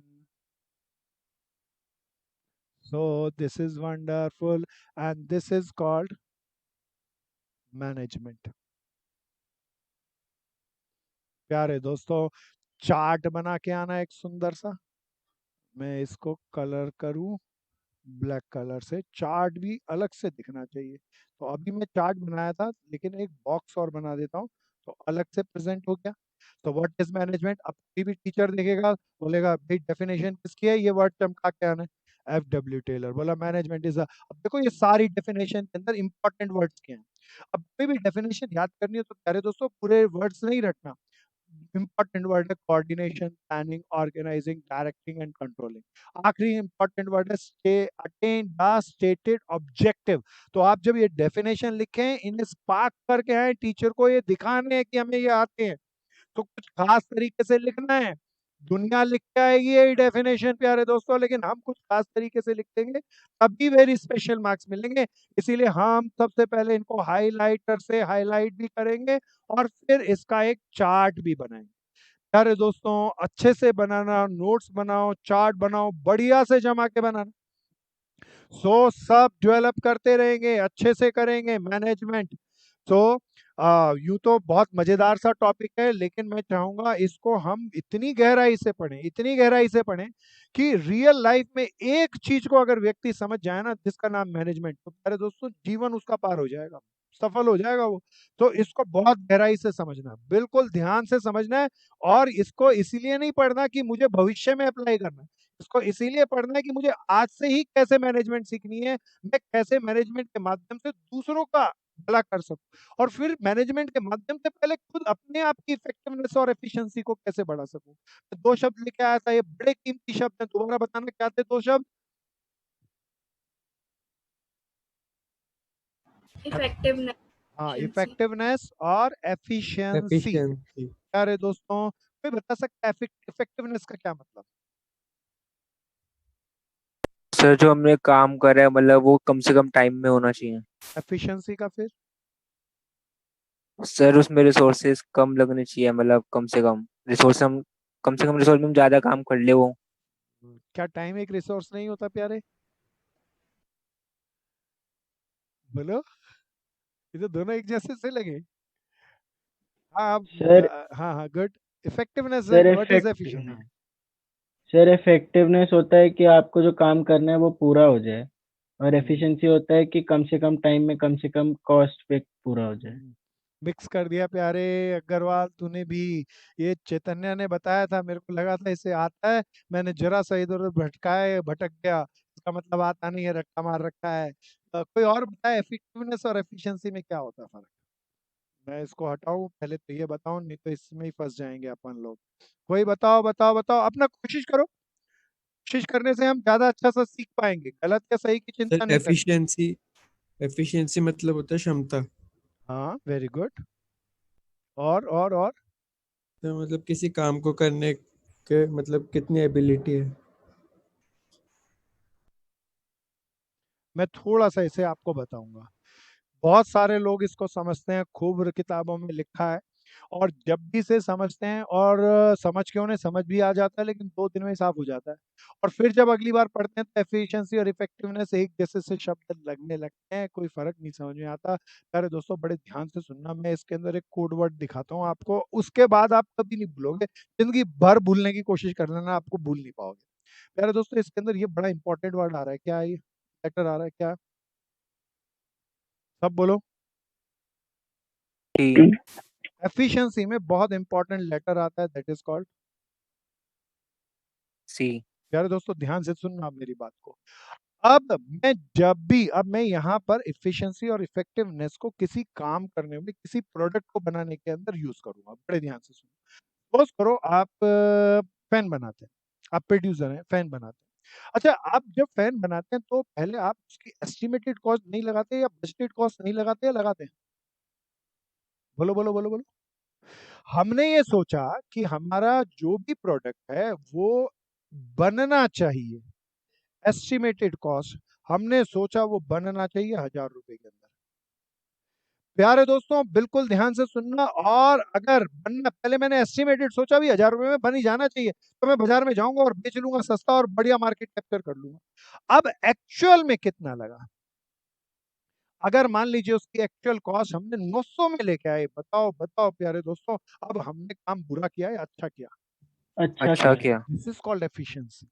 So this is wonderful, and this is called management. प्यारे दोस्तों, चार्ट बना के आना एक सुंदर सा। मैं इसको कलर करूं ब्लैक कलर से, चार्ट भी अलग से दिखना चाहिए। तो अभी मैं चार्ट बनाया था, लेकिन एक बॉक्स और बना देता हूँ, तो अलग से प्रेजेंट हो गया। तो व्हाट इज मैनेजमेंट? अब कोई भी टीचर देखेगा, बोलेगा भाई डेफिनेशन किसकी है, ये वर्ड चमका के आना है। FW टेलर बोला मैनेजमेंट इज। अब देखो, ये सारी डेफिनेशन के अंदर इंपॉर्टेंट वर्ड्स क्या हैं। अब कोई भी डेफिनेशन याद करनी हो तो प्यारे दोस्तों, पूरे वर्ड्स नहीं रटना। इंपॉर्टेंट वर्ड है coordination, planning, organizing, directing and controlling. आखिरी इंपॉर्टेंट वर्ड है stay attain the stated objective. तो आप जब ये डेफिनेशन लिखें, इन्हें स्पार्क करके आए, टीचर को ये दिखाने हैं कि हमें ये आते हैं, तो कुछ खास तरीके से लिखना है। दुनिया लिख के आएगी यही डेफिनेशन प्यारे दोस्तों, लेकिन हम कुछ खास तरीके से लिख देंगे, तभी वेरी स्पेशल मार्क्स मिलेंगे। इसीलिए हम सबसे पहले इनको हाइलाइटर से हाईलाइट भी करेंगे, और फिर इसका एक चार्ट भी बनाएंगे। प्यारे दोस्तों, अच्छे से बनाना, नोट्स बनाओ, चार्ट बनाओ, बढ़िया से जमा के बनाना। सो सब डेवलप करते रहेंगे, अच्छे से करेंगे मैनेजमेंट। तो यूं तो बहुत मजेदार सा टॉपिक है, लेकिन मैं चाहूंगा इसको हम इतनी गहराई से पढ़ें, इतनी गहराई से पढ़ें, कि रियल लाइफ में एक चीज को अगर व्यक्ति समझ जाए ना, जिसका नाम मैनेजमेंट, तो प्यारे दोस्तों जीवन उसका पार हो जाएगा, सफल हो जाएगा वो। तो इसको बहुत गहराई से समझना है, बिल्कुल ध्यान से समझना है। और इसको इसीलिए नहीं पढ़ना कि मुझे भविष्य में अप्लाई करना है, इसको इसीलिए पढ़ना है कि मुझे आज से ही कैसे मैनेजमेंट सीखनी है, मैं कैसे मैनेजमेंट के माध्यम से दूसरों का भला कर सकूं, और फिर मैनेजमेंट के माध्यम से पहले खुद अपने आप की इफेक्टिवनेस और एफिशिएंसी को कैसे बढ़ा सकूं। तो दो शब्द लेके आया था, ये बड़े कीमती शब्द हैं, दोबारा बताना क्या थे दो शब्द? effectiveness, हाँ, efficiency. इफेक्टिवनेस और एफिशिएंसी। एफिशिएंसी। प्यारे दोस्तों, कोई बता सकता है इफेक्टिवनेस का क्या मतलब? सर जो हमने काम करा है मतलब वो कम से कम टाइम में होना चाहिए। एफिशिएंसी का फिर? सर उसमें रिसोर्सेज कम लगने चाहिए, मतलब कम से कम रिसोर्स हम कम से कम रिसोर्स में हम ज्यादा काम कर ले वो। क्या टाइम एक रिसोर्स नहीं होता प्यारे? बोलो, ये तो दोनों एक जैसे से लगे। हाँ सर हाँ हाँ, good. Effectiveness sir and what is effect efficiency? Sir effectiveness होता है कि आपको जो काम करना है वो पूरा हो जाए, और हम्म, एफिशिएंसी होता है कि कम से कम टाइम में कम से कम कॉस्ट पे पूरा हो जाए। मिक्स कर दिया प्यारे अग्रवाल तूने भी। ये चैतन्य ने बताया था, मेरे को लगा था इसे आता है, मैंने जरा सा इधर उधर भटकाए, भटक गया, इसका मतलब आता नहीं है, रट्टा मार रखा है। कोई और बताए इफेक्टिवनेस और एफिशिएंसी में क्या होता है फर्क? मैं इसको हटाऊं पहले, तो ये बताऊं, नहीं तो इसमें ही फंस जाएंगे अपन लोग। कोई बताओ बताओ बताओ, अपना कोशिश करो, कोशिश करने से हम ज्यादा अच्छा सा सीख पाएंगे, गलत या सही की सर चिंता नहीं करनी। एफिशिएंसी, एफिशिएंसी मतलब होता है क्षमता। हाँ, वेरी गुड। और तो मतलब किसी काम को करने के मतलब कितनी एबिलिटी है। मैं थोड़ा सा इसे आपको बताऊंगा। बहुत सारे लोग इसको समझते हैं, खूब किताबों में लिखा है, और जब भी से समझते हैं और समझ के उन्हें समझ भी आ जाता है, लेकिन 2 दिन में ही साफ हो जाता है। और फिर जब अगली बार पढ़ते हैं तो एफिशिएंसी और इफेक्टिवनेस एक जैसे से शब्द लगने लगते हैं, कोई फ़र्क नहीं समझ में आता। प्यारे दोस्तों, बड़े ध्यान से सुनना, मैं इसके अंदर एक कोड वर्ड दिखाता हूँ आपको, उसके बाद आप कभी नहीं भूलोगे। ज़िंदगी भर भूलने की कोशिश कर लेना, आपको भूल नहीं पाओगे। प्यारे दोस्तों, इसके अंदर ये बड़ा इंपॉर्टेंट वर्ड आ रहा है, क्या है ये? लेटर आ रहा है क्या? सब बोलो। टी। एफिशिएंसी में बहुत इंपॉर्टेंट लेटर आता है, दैट इज कॉल्ड सी। प्यारे दोस्तों, ध्यान से सुनना आप मेरी बात को। अब मैं यहाँ पर इफिशिएंसी और इफेक्टिवनेस को किसी काम करने में, किसी प्रोडक्ट को बनाने के अंदर यूज करूंगा। बड़े ध्यान से सुनो। सपोज करो आप फैन बनाते हैं, आप प्रोड्यूसर हैं, फैन बनाते हैं। अच्छा, आप जब फैन बनाते हैं तो पहले आप उसकी एस्टिमेटेड कॉस्ट नहीं लगाते, या बजटेड कॉस्ट नहीं लगाते, या लगाते हैं? बोलो बोलो बोलो बोलो। हमने ये सोचा कि हमारा जो भी प्रोडक्ट है वो बनना चाहिए, एस्टिमेटेड कॉस्ट हमने सोचा वो बनना चाहिए 1000 रुपए के अंदर। प्यारे दोस्तों, बिल्कुल ध्यान से सुनना। और अगर बनना, पहले मैंने एस्टिमेटेड सोचा भी 1000 रुपए में बन ही जाना चाहिए, तो मैं बाजार में जाऊंगा और बेच लूंगा सस्ता और बढ़िया मार्केट कैप्चर कर लूंगा। अब एक्चुअल में कितना लगा? अगर मान लीजिए उसकी एक्चुअल कॉस्ट हमने 900 में लेके आए, बताओ बताओ प्यारे दोस्तों, अब हमने काम बुरा किया या अच्छा किया? अच्छा अच्छा किया। किया। This is called efficiency.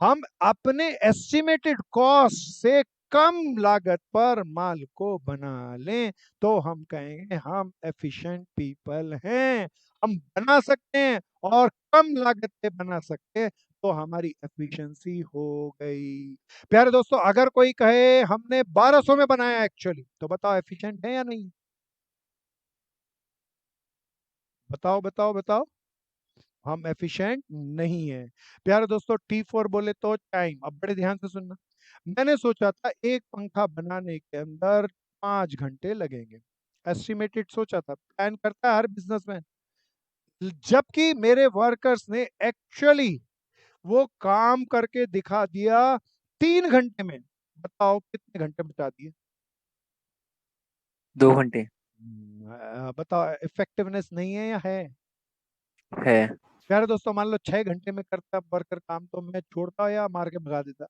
हम अपने एस्टिमेटेड कॉस्ट से कम लागत पर माल को बना लें तो हम कहेंगे हम एफिशिएंट पीपल हैं। हम बना सकते हैं और कम लागत पे बना सकते हैं, तो हमारी एफिशिएंसी हो गई। प्यारे दोस्तों, अगर कोई कहे हमने 1200 में बनाया एक्चुअली, तो बताओ एफिशिएंट है या नहीं? बताओ बताओ बताओ। हम एफिशिएंट नहीं है। प्यारे दोस्तों, T4 बोले तो टाइम। अब बड़े ध्यान से सुनना। मैंने सोचा था एक पंखा बनाने के अंदर 5 घंटे लगेंगे, एस्टिमेटेड सोचा था, प्लान करता है हर बिजनेसमैन। जबकि मेरे वर्कर्स ने एक्चुअली वो काम करके दिखा दिया 3 घंटे में। बताओ कितने घंटे बचा दिए? 2 घंटे। बताओ इफेक्टिवनेस नहीं है या है? है। प्यारे दोस्तों, मान लो 6 घंटे में करता वर्कर काम, तो मैं छोड़ता या मार के भगा देता?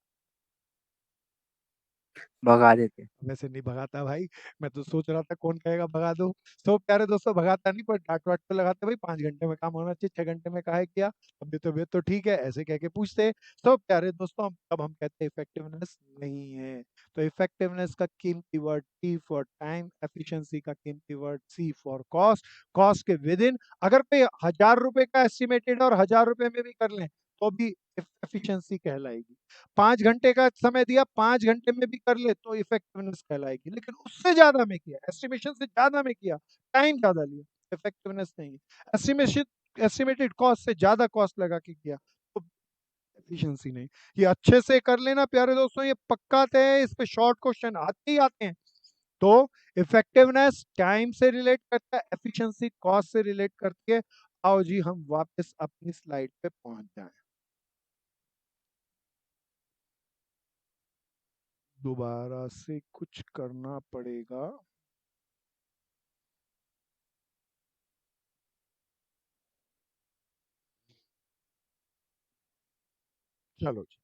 भगा देते। वैसे नहीं भगाता भाई। मैं तो सोच रहा था कौन कहेगा भगा दो। तो प्यारे दोस्तों, भगाता नहीं, पर डांट वाट तो लगाते, भाई 5 घंटे में काम होना चाहिए, 6 घंटे में काहे किया? तबीयत तो ठीक है, ऐसे कह के पूछते। तो प्यारे दोस्तों, तब हम कहते हैं इफेक्टिवनेस नहीं है। तो इफेक्टिवनेस का कीमती word T for time, efficiency का कीमती word C for cost. Cost के विद इन, अगर कोई 1000 रुपए का एस्टिमेटेड और 1000 रुपए में भी कर लें तो भी एफिशिएंसी कहलाएगी। 5 घंटे का समय दिया, 5 घंटे में भी कर ले तो इफेक्टिवनेस कहलाएगी। लेकिन उससे ज्यादा में किया, एस्टिमेशन से ज्यादा में किया, टाइम ज्यादा लिया, इफेक्टिवनेस नहीं है। एस्टिमेशन, एस्टिमेटेड कॉस्ट से ज्यादा कॉस्ट लगा के किया, तो एफिशिएंसी नहीं। ये अच्छे से कर लेना प्यारे दोस्तों, ये पक्का तय, इस पे शॉर्ट क्वेश्चन आते ही आते हैं। तो इफेक्टिवनेस टाइम से रिलेट करता है, एफिशिएंसी कॉस्ट से रिलेट करती है। आओ जी, हम वापस अपनी स्लाइड पे पहुंच जाएं। दोबारा से कुछ करना पड़ेगा। चलो जी।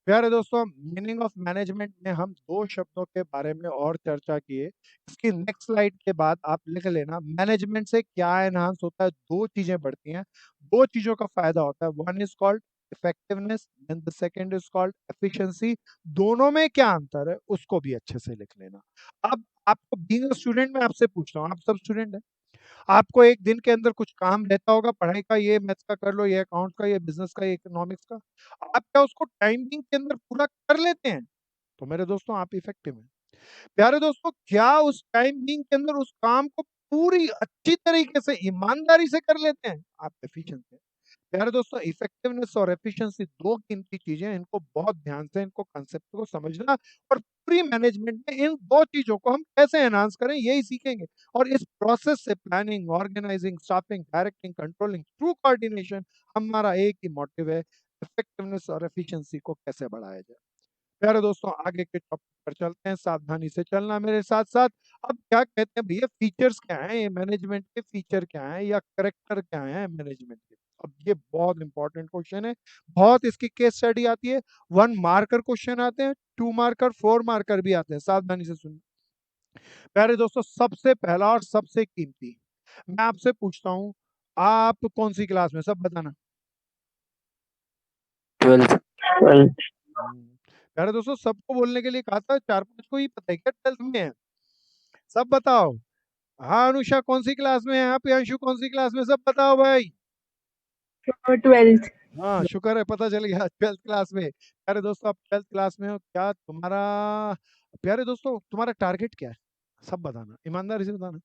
प्यारे दोस्तों, मीनिंग ऑफ मैनेजमेंट में हम 2 शब्दों के बारे में और चर्चा किए। इसकी नेक्स्ट स्लाइड के बाद आप लिख लेना, मैनेजमेंट से क्या एनहांस होता है। 2 चीजें बढ़ती हैं, 2 चीजों का फायदा होता है। One is called effectiveness, and the second is called efficiency. दोनों में क्या अंतर है उसको भी अच्छे से लिख लेना। अब आपको बीइंग स्टूडेंट, मैं आपसे पूछता हूँ, आप सब स्टूडेंट हैं, आपको एक दिन के अंदर कुछ काम रहता होगा पढ़ाई का, ये मैथ्स का कर लो, ये अकाउंट का, ये बिजनेस का, ये इकोनॉमिक्स का। आप क्या उसको टाइमिंग के अंदर पूरा कर लेते हैं? तो मेरे दोस्तों, आप इफेक्टिव हैं। प्यारे दोस्तों, क्या उस टाइमिंग के अंदर उस काम को पूरी अच्छी तरीके से ईमानदारी से कर लेते हैं? आप एफिशिएंट हैं। प्यारे दोस्तों, इफेक्टिवनेस और एफिशिएंसी 2 कीमती चीजें हैं, इनको बहुत ध्यान से, इनको कंसेप्ट को समझना। और पूरी मैनेजमेंट में इन 2 चीजों को हम कैसे एनहांस करें यही सीखेंगे। और इस प्रोसेस से planning, organizing, staffing, directing, controlling through coordination, हमारा एक ही मोटिव है, इफेक्टिवनेस और एफिशिएंसी को कैसे बढ़ाया जाए। प्यारे दोस्तों आगे के टॉपिक पर चलते हैं, सावधानी से चलना मेरे साथ साथ। अब क्या कहते हैं भैया, फीचर्स क्या हैं, ये मैनेजमेंट के फीचर क्या हैं या करेक्टर क्या हैं मैनेजमेंट के? अब ये बहुत इंपॉर्टेंट क्वेश्चन है, बहुत इसकी केस स्टडी आती है। 1 मार्कर क्वेश्चन आते हैं, 2 मार्कर, 4 मार्कर भी आते हैं, सावधानी से सुनिए। प्यारे दोस्तों सबसे पहला और सबसे कीमती, मैं आपसे पूछता हूं, आप कौन सी क्लास में, सब बताना। 12th। प्यारे दोस्तों सबको बोलने के लिए कहा था, 4-5 को ही पता है क्या 12th में है, सब बताओ। हाँ अनुषा कौन सी क्लास में है, हाँ प्रियांशु कौन सी क्लास में, सब बताओ भाई। 12th। हाँ शुक्र है पता चल गया, 12th क्लास में। प्यारे दोस्तों आप 12th क्लास में हो, क्या तुम्हारा, प्यारे दोस्तों तुम्हारा टारगेट क्या है, सब बताना, ईमानदारी से बताना।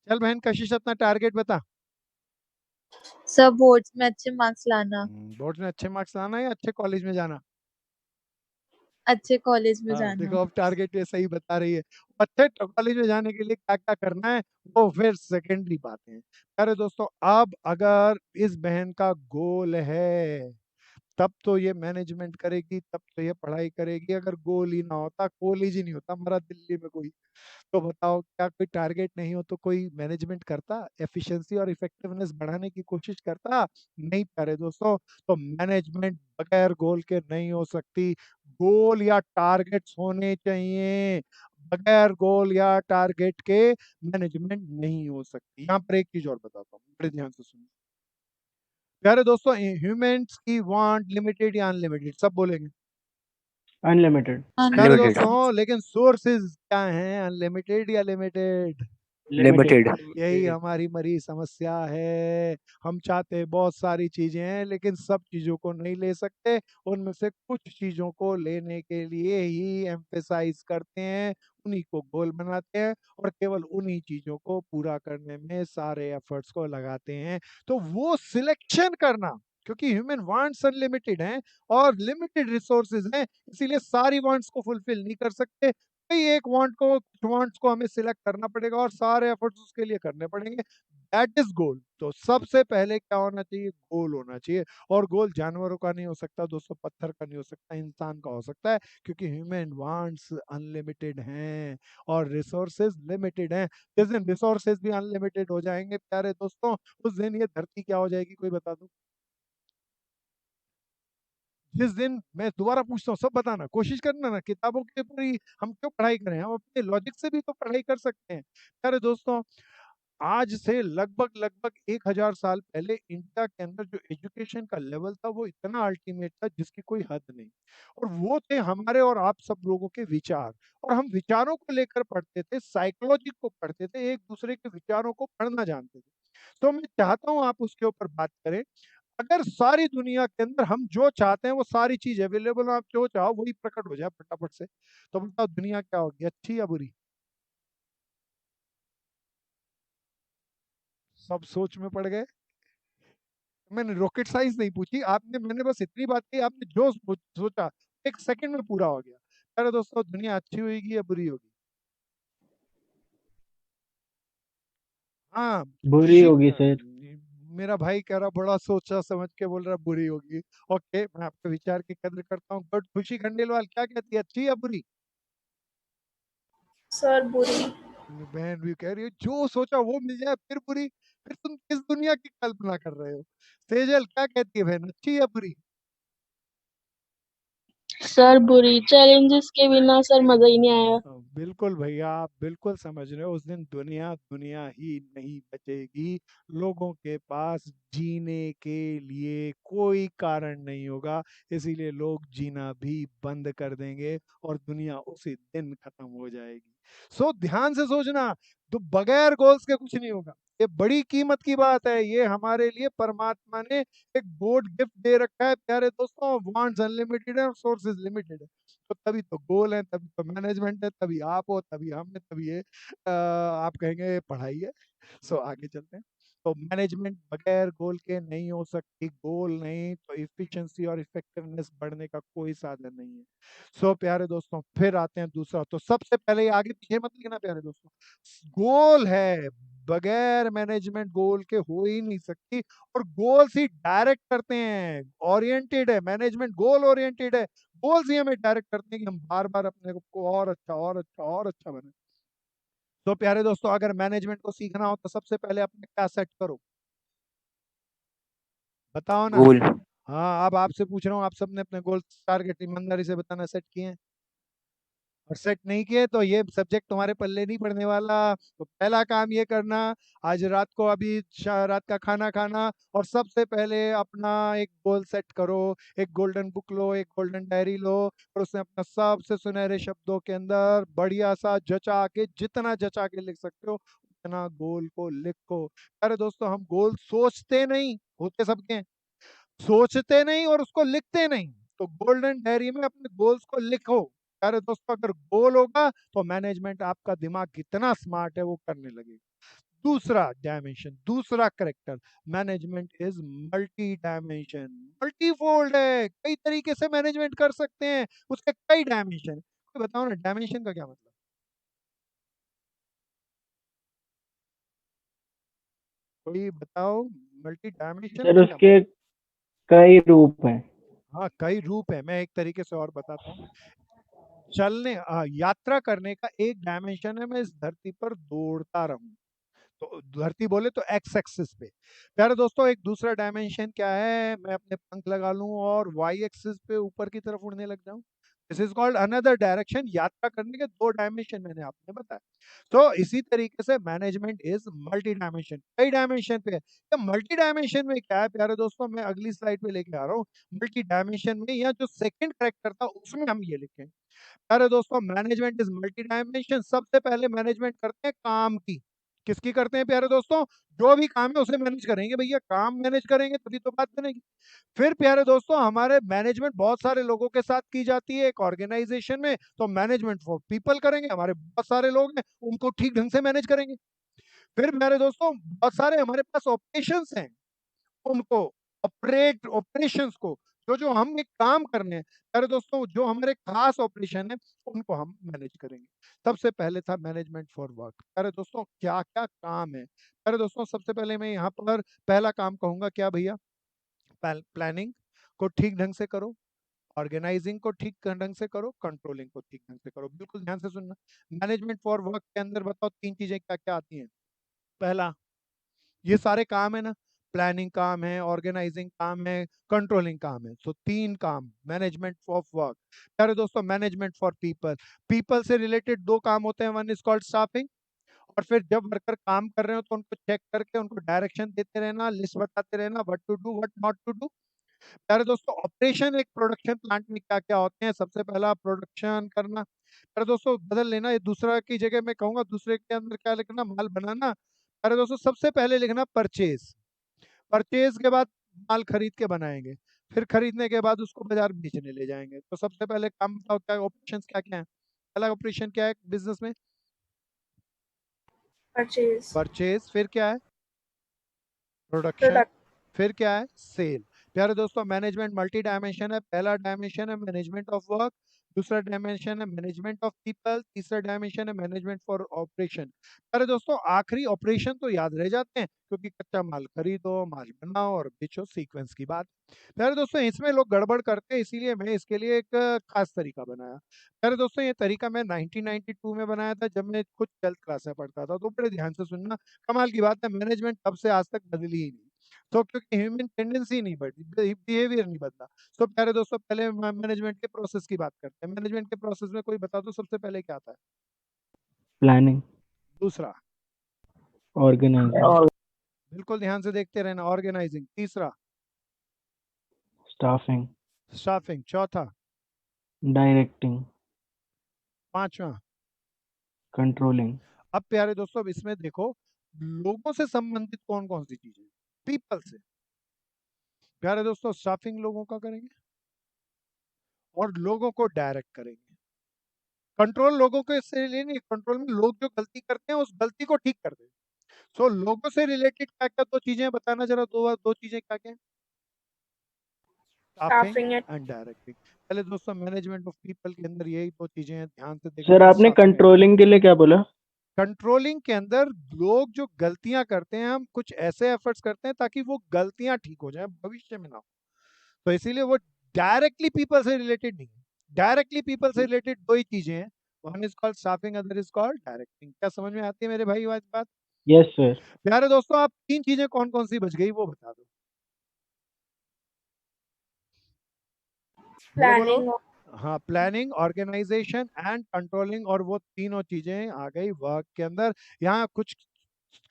चल बहन कशिश अपना टारगेट बता। सब बोर्ड्स में अच्छे मार्क्स लाना, बोर्ड में अच्छे मार्क्स लाना है या अच्छे कॉलेज में जाना? अच्छे कॉलेज में हाँ जाना। देखो अब टारगेट ये सही बता रही है। अच्छे कॉलेज में जाने के लिए क्या क्या करना है वो फिर सेकेंडरी बातें हैं। प्यारे दोस्तों अब अगर इस बहन का गोल है तब तो ये मैनेजमेंट करेगी, तब तो ये पढ़ाई करेगी। अगर गोल ही ना होता, कॉलेज ही नहीं होता हमारा दिल्ली में कोई, तो बताओ क्या कोई टारगेट नहीं हो तो कोई मैनेजमेंट करता, एफिशिएंसी और इफेक्टिवनेस बढ़ाने की कोशिश करता? नहीं प्यारे दोस्तों। तो मैनेजमेंट बगैर गोल के नहीं हो सकती, गोल या टारगेट्स होने चाहिए। बगैर गोल या टारगेट के मैनेजमेंट नहीं हो सकती। यहाँ पर एक चीज और बताता हूँ, बड़े ध्यान से सुनिए। प्यारे दोस्तों ह्यूमंस की वांट लिमिटेड या अनलिमिटेड, सब बोलेंगे अनलिमिटेड। प्यारे Unlimited। दोस्तों, लेकिन सोर्सेज क्या हैं, अनलिमिटेड या लिमिटेड? लिमिटेड। यही हमारी मरी समस्या है। हम चाहते हैं बहुत सारी चीजें हैं लेकिन सब चीजों को नहीं ले सकते, उनमें से कुछ चीजों को लेने के लिए ही एम्फेसाइज करते हैं, उन्हीं को गोल बनाते हैं और केवल उन्हीं चीजों को पूरा करने में सारे एफर्ट्स को लगाते हैं। तो वो सिलेक्शन करना, क्योंकि ह्यूमन वांट्स अनलिमिटेड हैं और लिमिटेड रिसोर्सेज हैं, इसीलिए सारी वांट्स को फुलफिल नहीं कर सकते। कोई एक वांट्स को हमें सिलेक्ट करना पड़ेगा और सारे एफर्ट्स उसके लिए करने पड़ेंगे। दैट इज गोल। तो सबसे पहले क्या होना चाहिए, गोल होना चाहिए। और गोल जानवरों का नहीं हो सकता दोस्तों, पत्थर का नहीं हो सकता, इंसान का हो सकता है, क्योंकि ह्यूमन वांट्स अनलिमिटेड हैं और रिसोर्सेज लिमिटेड हैं। जिस दिन रिसोर्सेज भी अनलिमिटेड हो जाएंगे प्यारे दोस्तों, उस दिन ये धरती क्या हो जाएगी, कोई बता दो। जिस दिन, मैं दोबारा पूछता हूँ, सब बताना, कोशिश करना ना, किताबों के ऊपर ही हम क्यों पढ़ाई करें, हम अपने लॉजिक से भी तो पढ़ाई कर सकते हैं। अरे दोस्तों आज से लगभग लगभग 1000 साल पहले इंडिया के अंदर जो एजुकेशन का लेवल था वो इतना अल्टीमेट था जिसकी कोई हद नहीं। और वो थे हमारे और आप सब लोगों के विचार, और हम विचारों को लेकर पढ़ते थे, साइकोलॉजी को पढ़ते थे, एक दूसरे के विचारों को पढ़ना जानते थे। तो मैं चाहता हूं आप उसके ऊपर बात करें। अगर सारी दुनिया के अंदर हम जो चाहते हैं वो सारी चीज अवेलेबल, आप जो चाहो वही प्रकट हो जाए फटाफट से, तो बताओ दुनिया क्या होगी, अच्छी या बुरी? सब सोच में पड़ गए। मैंने रॉकेट साइंस नहीं पूछी आपने, मैंने बस इतनी बात कही, आपने जो सोचा 1 सेकंड में पूरा हो गया। अरे दोस्तों दुनिया अच्छी होगी या बुरी होगी? हाँ बुरी होगी सर। मेरा भाई कह रहा बड़ा सोचा समझ के बोल रहा बुरी होगी। ओके मैं आपके विचार की कदर करता हूँ। गुड, खुशी खंडेलवाल क्या कहती है, अच्छी या बुरी? सर बुरी। बहन भी कह रही है जो सोचा वो मिल जाए फिर बुरी, फिर तुम किस दुनिया की कल्पना कर रहे हो? सेजल क्या कहती है बहन, अच्छी या बुरी? सर बुरी, चैलेंजेस के बिना सर मजा ही नहीं आया। बिल्कुल भैया आप बिल्कुल समझ रहे हो, उस दिन दुनिया दुनिया ही नहीं बचेगी, लोगों के पास जीने के लिए कोई कारण नहीं होगा, इसीलिए लोग जीना भी बंद कर देंगे और दुनिया उसी दिन खत्म हो जाएगी। सो ध्यान से सोचना, तो बगैर गोल्स के कुछ नहीं होगा। ये बड़ी कीमत की बात है, ये हमारे लिए परमात्मा ने एक बोर्ड गिफ्ट दे रखा है प्यारे दोस्तों। वांट्स अनलिमिटेड है और सोर्सेज लिमिटेड है, तो तभी तो गोल है, तभी तो मैनेजमेंट है, तभी आप हो, तभी हम है, तभी ये आप कहेंगे पढ़ाई है। सो आगे चलते हैं। तो मैनेजमेंट बगैर गोल के नहीं हो सकती, गोल नहीं तो इफिशिएंसी और इफेक्टिवनेस बढ़ने का कोई साधन नहीं है। सो प्यारे दोस्तों फिर आते हैं दूसरा, तो सबसे पहले ये आगे पीछे मत लिखना प्यारे दोस्तों, गोल है बगैर मैनेजमेंट गोल के हो ही नहीं सकती। और गोल्स ही डायरेक्ट करते हैं, ओरिएंटेड है मैनेजमेंट, गोल ओरिएंटेड है। गोल्स ही हमें डायरेक्ट करते हैं कि हम बार बार अपने को और अच्छा और अच्छा और अच्छा बने। तो प्यारे दोस्तों, अगर मैनेजमेंट को सीखना हो तो सबसे पहले अपने क्या सेट करो, बताओ ना। गोल। हाँ, अब आपसे पूछ रहा हूँ, आप सबने अपने गोल टारगेट ईमानदारी से बताना सेट किए हैं? और सेट नहीं किए तो ये सब्जेक्ट तुम्हारे पल्ले नहीं पड़ने वाला। तो पहला काम ये करना, आज रात को अभी रात का खाना खाना और सबसे पहले अपना एक गोल सेट करो। एक गोल्डन बुक लो, एक गोल्डन डायरी लो और उसमें अपना सबसे सुनहरे शब्दों के अंदर बढ़िया सा जचा के, जितना जचा के लिख सकते हो उतना गोल को लिखो। अरे दोस्तों, हम गोल सोचते नहीं, होते सबके हैं, सोचते नहीं और उसको लिखते नहीं। तो गोल्डन डायरी में अपने गोल्स को लिखो। अरे दोस्तों, अगर गोल होगा तो मैनेजमेंट, आपका दिमाग कितना स्मार्ट है वो करने लगेगा। दूसरा डायमेंशन, दूसरा character, management is multi dimension, multifold है, कई तरीके से मैनेजमेंट कर सकते हैं, उसके कई डायमेंशन। बताओ ना, डायमेंशन का क्या मतलब? कोई बताओ, मल्टी डायमेंशन सर का क्या मतलब? उसके कई रूप हैं। हाँ, कई रूप है। मैं एक तरीके से और बताता हूँ। चलने यात्रा करने का एक डायमेंशन है, मैं इस धरती पर दौड़ता रहूं। तो धरती बोले तो एक्स एक्सिस पे। प्यारे दोस्तों, एक दूसरा डायमेंशन क्या है, मैं अपने पंख लगा लूं और वाई एक्सिस पे ऊपर की तरफ उड़ने लग जाऊं। This is called another direction. यात्रा करने के दो डायमेंशन मैंने आपने बताया। तो इसी तरीके से मैनेजमेंट इज मल्टी डायमेंशन, कई डायमेंशन पे है। तो मल्टी डायमेंशन में क्या है प्यारे दोस्तों, मैं अगली स्लाइड पे लेके आ रहा हूँ। मल्टी डायमेंशन में या जो सेकंड करेक्टर था उसमें हम ये लिखें। अरे दोस्तों, मैनेजमेंट इज मल्टी डायमेंशन। सबसे पहले मैनेजमेंट करते हैं काम की। किसकी करते हैं प्यारे दोस्तों? जो भी काम है उसे मैनेज करेंगे भैया, काम मैनेज करेंगे तभी तो बात बनेगी। फिर प्यारे दोस्तों, हमारे मैनेजमेंट बहुत सारे लोगों के साथ की जाती है एक ऑर्गेनाइजेशन में, तो मैनेजमेंट फॉर पीपल करेंगे, हमारे बहुत सारे लोग हैं उनको ठीक ढंग से मैनेज करेंगे। फिर मेरे दोस्तों, बहुत सारे हमारे पास ऑपरेशंस हैं, उनको ऑपरेशंस को, जो जो हम एक काम करने हैं, अरे दोस्तों, जो हमारे खास ऑपरेशन है उनको हम मैनेज करेंगे। सबसे पहले था मैनेजमेंट फॉर वर्क। अरे दोस्तों, क्या क्या काम है? अरे दोस्तों, सबसे पहले मैं यहाँ पर पहला काम कहूंगा, क्या भैया? प्लानिंग को ठीक ढंग से करो, ऑर्गेनाइजिंग को ठीक ढंग से करो, कंट्रोलिंग को ठीक ढंग से करो। बिल्कुल ध्यान से सुनना। मैनेजमेंट फॉर वर्क के अंदर बताओ तीन चीजें क्या क्या आती हैं। पहला, ये सारे काम है ना, प्लानिंग काम है, ऑर्गेनाइजिंग काम है, कंट्रोलिंग काम है। तो तीन काम मैनेजमेंट ऑफ वर्क। प्यारे दोस्तों, मैनेजमेंट फॉर पीपल, पीपल से रिलेटेड दो काम होते हैं। वन इज कॉल्ड स्टाफिंग, और फिर जब वर्कर काम कर रहे हो तो उनको चेक करके उनको डायरेक्शन देते रहना, लिस्ट बताते रहना, what to do what not to do. प्यारे दोस्तों, ऑपरेशन एक प्रोडक्शन प्लांट में क्या क्या होते हैं? सबसे पहला प्रोडक्शन करना। प्यारे दोस्तों, बदल लेना, ये दूसरा की जगह मैं कहूंगा दूसरे के अंदर क्या लिखना, माल बनाना। अरे दोस्तों, सबसे पहले लिखना परचेज। परचेज के बाद माल खरीद के बनाएंगे, फिर खरीदने के बाद उसको बाजार बेचने ले जाएंगे। तो सबसे पहले काम बताओ, क्या ऑपरेशन क्या क्या है? पहला ऑपरेशन क्या है बिजनेस में? Purchase, purchase. फिर क्या है? प्रोडक्शन। प्रोडक्ट, फिर क्या है? सेल। प्यारे दोस्तों, मैनेजमेंट मल्टी डायमेंशन है। पहला डायमेंशन है मैनेजमेंट ऑफ वर्क, दूसरा डायमेंशन है मैनेजमेंट ऑफ पीपल, तीसरा डायमेंशन है मैनेजमेंट फॉर ऑपरेशन। प्यारे दोस्तों, आखिरी ऑपरेशन तो याद रह जाते हैं क्योंकि कच्चा माल खरीदो, माल बनाओ और बेचो, सीक्वेंस की बात। प्यारे दोस्तों, इसमें लोग गड़बड़ करते हैं, इसीलिए मैं इसके लिए एक खास तरीका बनाया। प्यारे दोस्तों, ये तरीका मैं 1992 में बनाया था, जब मैं खुद 12th क्लास में पढ़ता था। तो बड़े ध्यान से सुनना, कमाल की बात है, मैनेजमेंट तब से आज तक बदली ही नहीं। तो क्योंकि ह्यूमन टेंडेंसी नहीं बढ़ी, बिहेवियर नहीं बदला। तो प्यारे दोस्तों, पहले मैनेजमेंट के प्रोसेस की बात करते हैं। मैनेजमेंट के प्रोसेस में कोई बता दो सबसे पहले क्या आता है? प्लानिंग, दूसरा, ऑर्गेनाइजिंग, बिल्कुल ध्यान से देखते रहना, ऑर्गेनाइजिंग। तीसरा, स्टाफिंग, स्टाफिंग। चौथा, डायरेक्टिंग, पांचवा। कंट्रोलिंग। अब प्यारे दोस्तों, अब इसमें देखो, लोगों से संबंधित कौन कौन सी चीजें? पीपल से। प्यारे दोस्तों, स्टाफिंग लोगों का करेंगे और लोगों को डायरेक्ट करेंगे। कंट्रोल लोगों के से लिए नहीं, कंट्रोल में लोग जो गलती करते हैं उस गलती को ठीक कर दें। सो लोगों से रिलेटेड क्या क्या दो चीजें बताना जरा, दो दो चीजें क्या क्या? Staffing staffing and and directing. पहले दोस्तों, मैनेजमेंट ऑफ पीपल के अंदर यही दो चीजें हैं, ध्यान से देखो सर कि आपने स्टाफिंग एंड कंट्रोलिंग के लिए क्या बोला? कंट्रोलिंग के अंदर लोग जो गलतियां करते हैं, हम कुछ ऐसे एफर्ट्स करते हैं ताकि वो गलतियां ठीक हो जाए, भविष्य में ना हो। तो इसीलिए वो डायरेक्टली पीपल से रिलेटेड नहीं है। डायरेक्टली पीपल से रिलेटेड दो ही चीजें हैं, one is called staffing, other is called directing. क्या समझ में आती है मेरे भाई आज बात? Yes sir. प्यारे दोस्तों, आप तीन चीजें कौन कौन सी बच गई वो बता दो। बोलो बोलो। planning हाँ, प्लानिंग, ऑर्गेनाइजेशन एंड कंट्रोलिंग, और वो तीनों चीजें आ गई वर्क के अंदर। यहाँ कुछ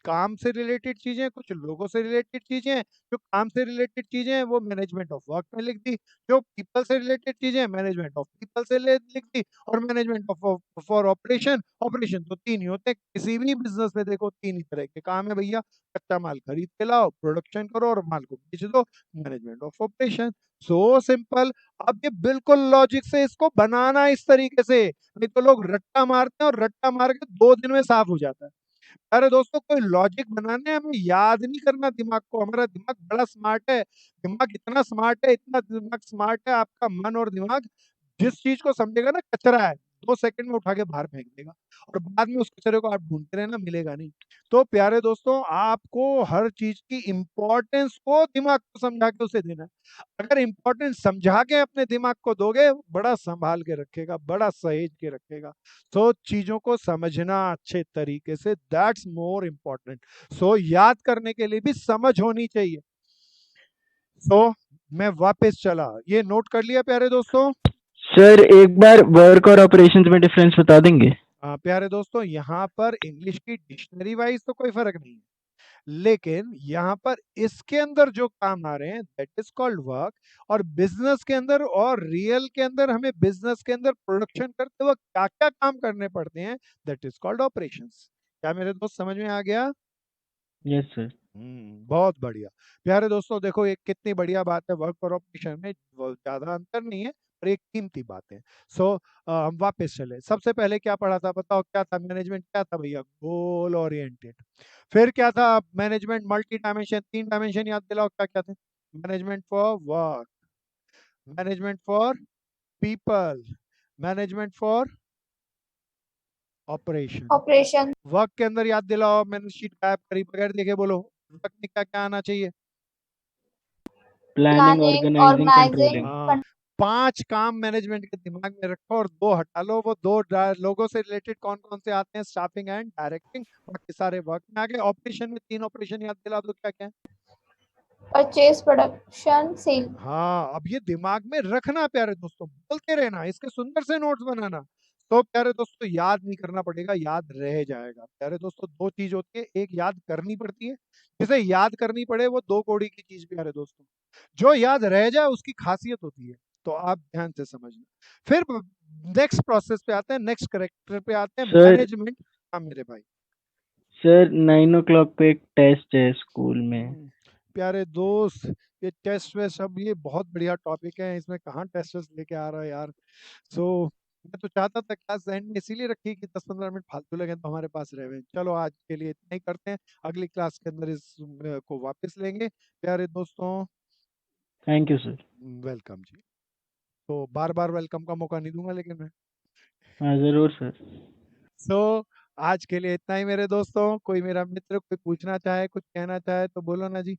काम से रिलेटेड चीजें, कुछ लोगों से रिलेटेड चीजें। जो काम से रिलेटेड चीजें हैं वो मैनेजमेंट ऑफ वर्क में लिख दी, जो पीपल से रिलेटेड चीजें मैनेजमेंट ऑफ पीपल से लिख दी, और management of for operation. Operation तो तीन ही होते हैं, किसी भी बिजनेस में देखो तीन ही तरह के काम है भैया। कच्चा माल खरीद के लाओ, प्रोडक्शन करो और माल को बेच दो, management of operation. So simple. अब ये बिल्कुल लॉजिक से इसको बनाना इस तरीके से, नहीं तो लोग रट्टा मारते हैं और रट्टा मार के 2 दिन में साफ हो जाता है। अरे दोस्तों, कोई लॉजिक बनाने हमें याद नहीं करना दिमाग को, हमारा दिमाग बड़ा स्मार्ट है। दिमाग इतना स्मार्ट है, इतना दिमाग स्मार्ट है, आपका मन और दिमाग जिस चीज को समझेगा ना कचरा है, 2 सेकंड में उठा के बाहर फेंक देगा, और बाद में उस कचरे को आप ढूंढते रहना, मिलेगा नहीं। तो प्यारे दोस्तों, आपको हर चीज की इंपॉर्टेंस को दिमाग को समझा के उसे देना है। अगर इंपॉर्टेंस समझा के अपने दिमाग को दोगे, बड़ा संभाल के रखेगा, बड़ा सहेज के रखेगा। सो चीजों को समझना अच्छे तरीके से, दैट्स मोर इम्पोर्टेंट। सो याद करने के लिए भी समझ होनी चाहिए। सो मैं वापस चला, ये नोट कर लिया प्यारे दोस्तों? सर एक बार वर्क और ऑपरेशंस में डिफरेंस बता देंगे? प्यारे दोस्तों, यहाँ पर इंग्लिश की डिक्शनरी वाइज तो कोई फर्क नहीं है, लेकिन यहाँ पर इसके अंदर जो काम आ रहे हैं दैट इज कॉल्ड वर्क। और बिजनेस के अंदर और रियल के अंदर, हमें बिजनेस के अंदर प्रोडक्शन करते वक्त क्या क्या काम करने पड़ते हैं, दैट इज कॉल्ड ऑपरेशंस। क्या मेरे दोस्त समझ में आ गया? Yes sir. बहुत बढ़िया। प्यारे दोस्तों, देखो एक कितनी बढ़िया बात है, वर्क और ऑपरेशन में वो ज्यादा अंतर नहीं है, पर एक कीमती बात है। सो हम वापस चले, सबसे पहले क्या पढ़ा था बताओ, क्या था मैनेजमेंट? क्या था भैया? Goal oriented. फिर क्या था मैनेजमेंट? Multi dimension. 3 डायमेंशन याद दिलाओ, क्या क्या थे? Management for work, management for people, management for operation. operation work के अंदर याद दिलाओ, मैंने शीट टाइप करी बगैर देखे, बोलो वर्क में क्या क्या आना चाहिए? Planning, planning organizing, organizing controlling. हाँ, 5 काम मैनेजमेंट के दिमाग में रखो और 2 हटा लो। वो 2 लोगों से रिलेटेड कौन कौन से आते हैं? Staffing and directing. बाकी सारे वर्क में आ गए। ऑपरेशन में 3 ऑपरेशन याद दिला दो, क्या क्या है? purchase production sale हाँ, अब ये दिमाग में रखना प्यारे दोस्तों, बोलते रहना, इसके सुंदर से नोट्स बनाना। तो प्यारे दोस्तों, याद नहीं करना पड़ेगा, याद रह जाएगा। प्यारे दोस्तों, 2 चीज होती है, एक याद करनी पड़ती है, जिसे याद करनी पड़े वो 2 कौड़ी की चीज प्यारे दोस्तों। जो याद रह जाए उसकी खासियत होती है, तो आप ध्यान से समझना। फिर नेक्स्ट प्रोसेस पे आते हैं, नेक्स्ट करेक्टर पे आते हैं, सर मैनेजमेंट। हाँ मेरे भाई। सर 9 o'clock पे एक टेस्ट है स्कूल में। प्यारे दोस्त, ये टेस्ट वेस्ट, अब ये बहुत बढ़िया टॉपिक है, इसमें कहाँ टेस्ट वेस्ट लेके आ रहा है यार। सो मैं तो चाहता था क्लास एंड में इसीलिए रखी कि 10-15 मिनट फालतू लगे तो हमारे पास रहे। चलो आज के लिए इतना ही करते हैं, अगली क्लास के अंदर इस को वापस लेंगे। प्यारे दोस्तों, थैंक यू सर। वेलकम जी। तो बार बार वेलकम का मौका नहीं दूंगा लेकिन मैं। हाँ ज़रूर सर। सो आज के लिए इतना ही मेरे दोस्तों। कोई मेरा मित्र कोई पूछना चाहे, कुछ कहना चाहे तो बोलो ना जी।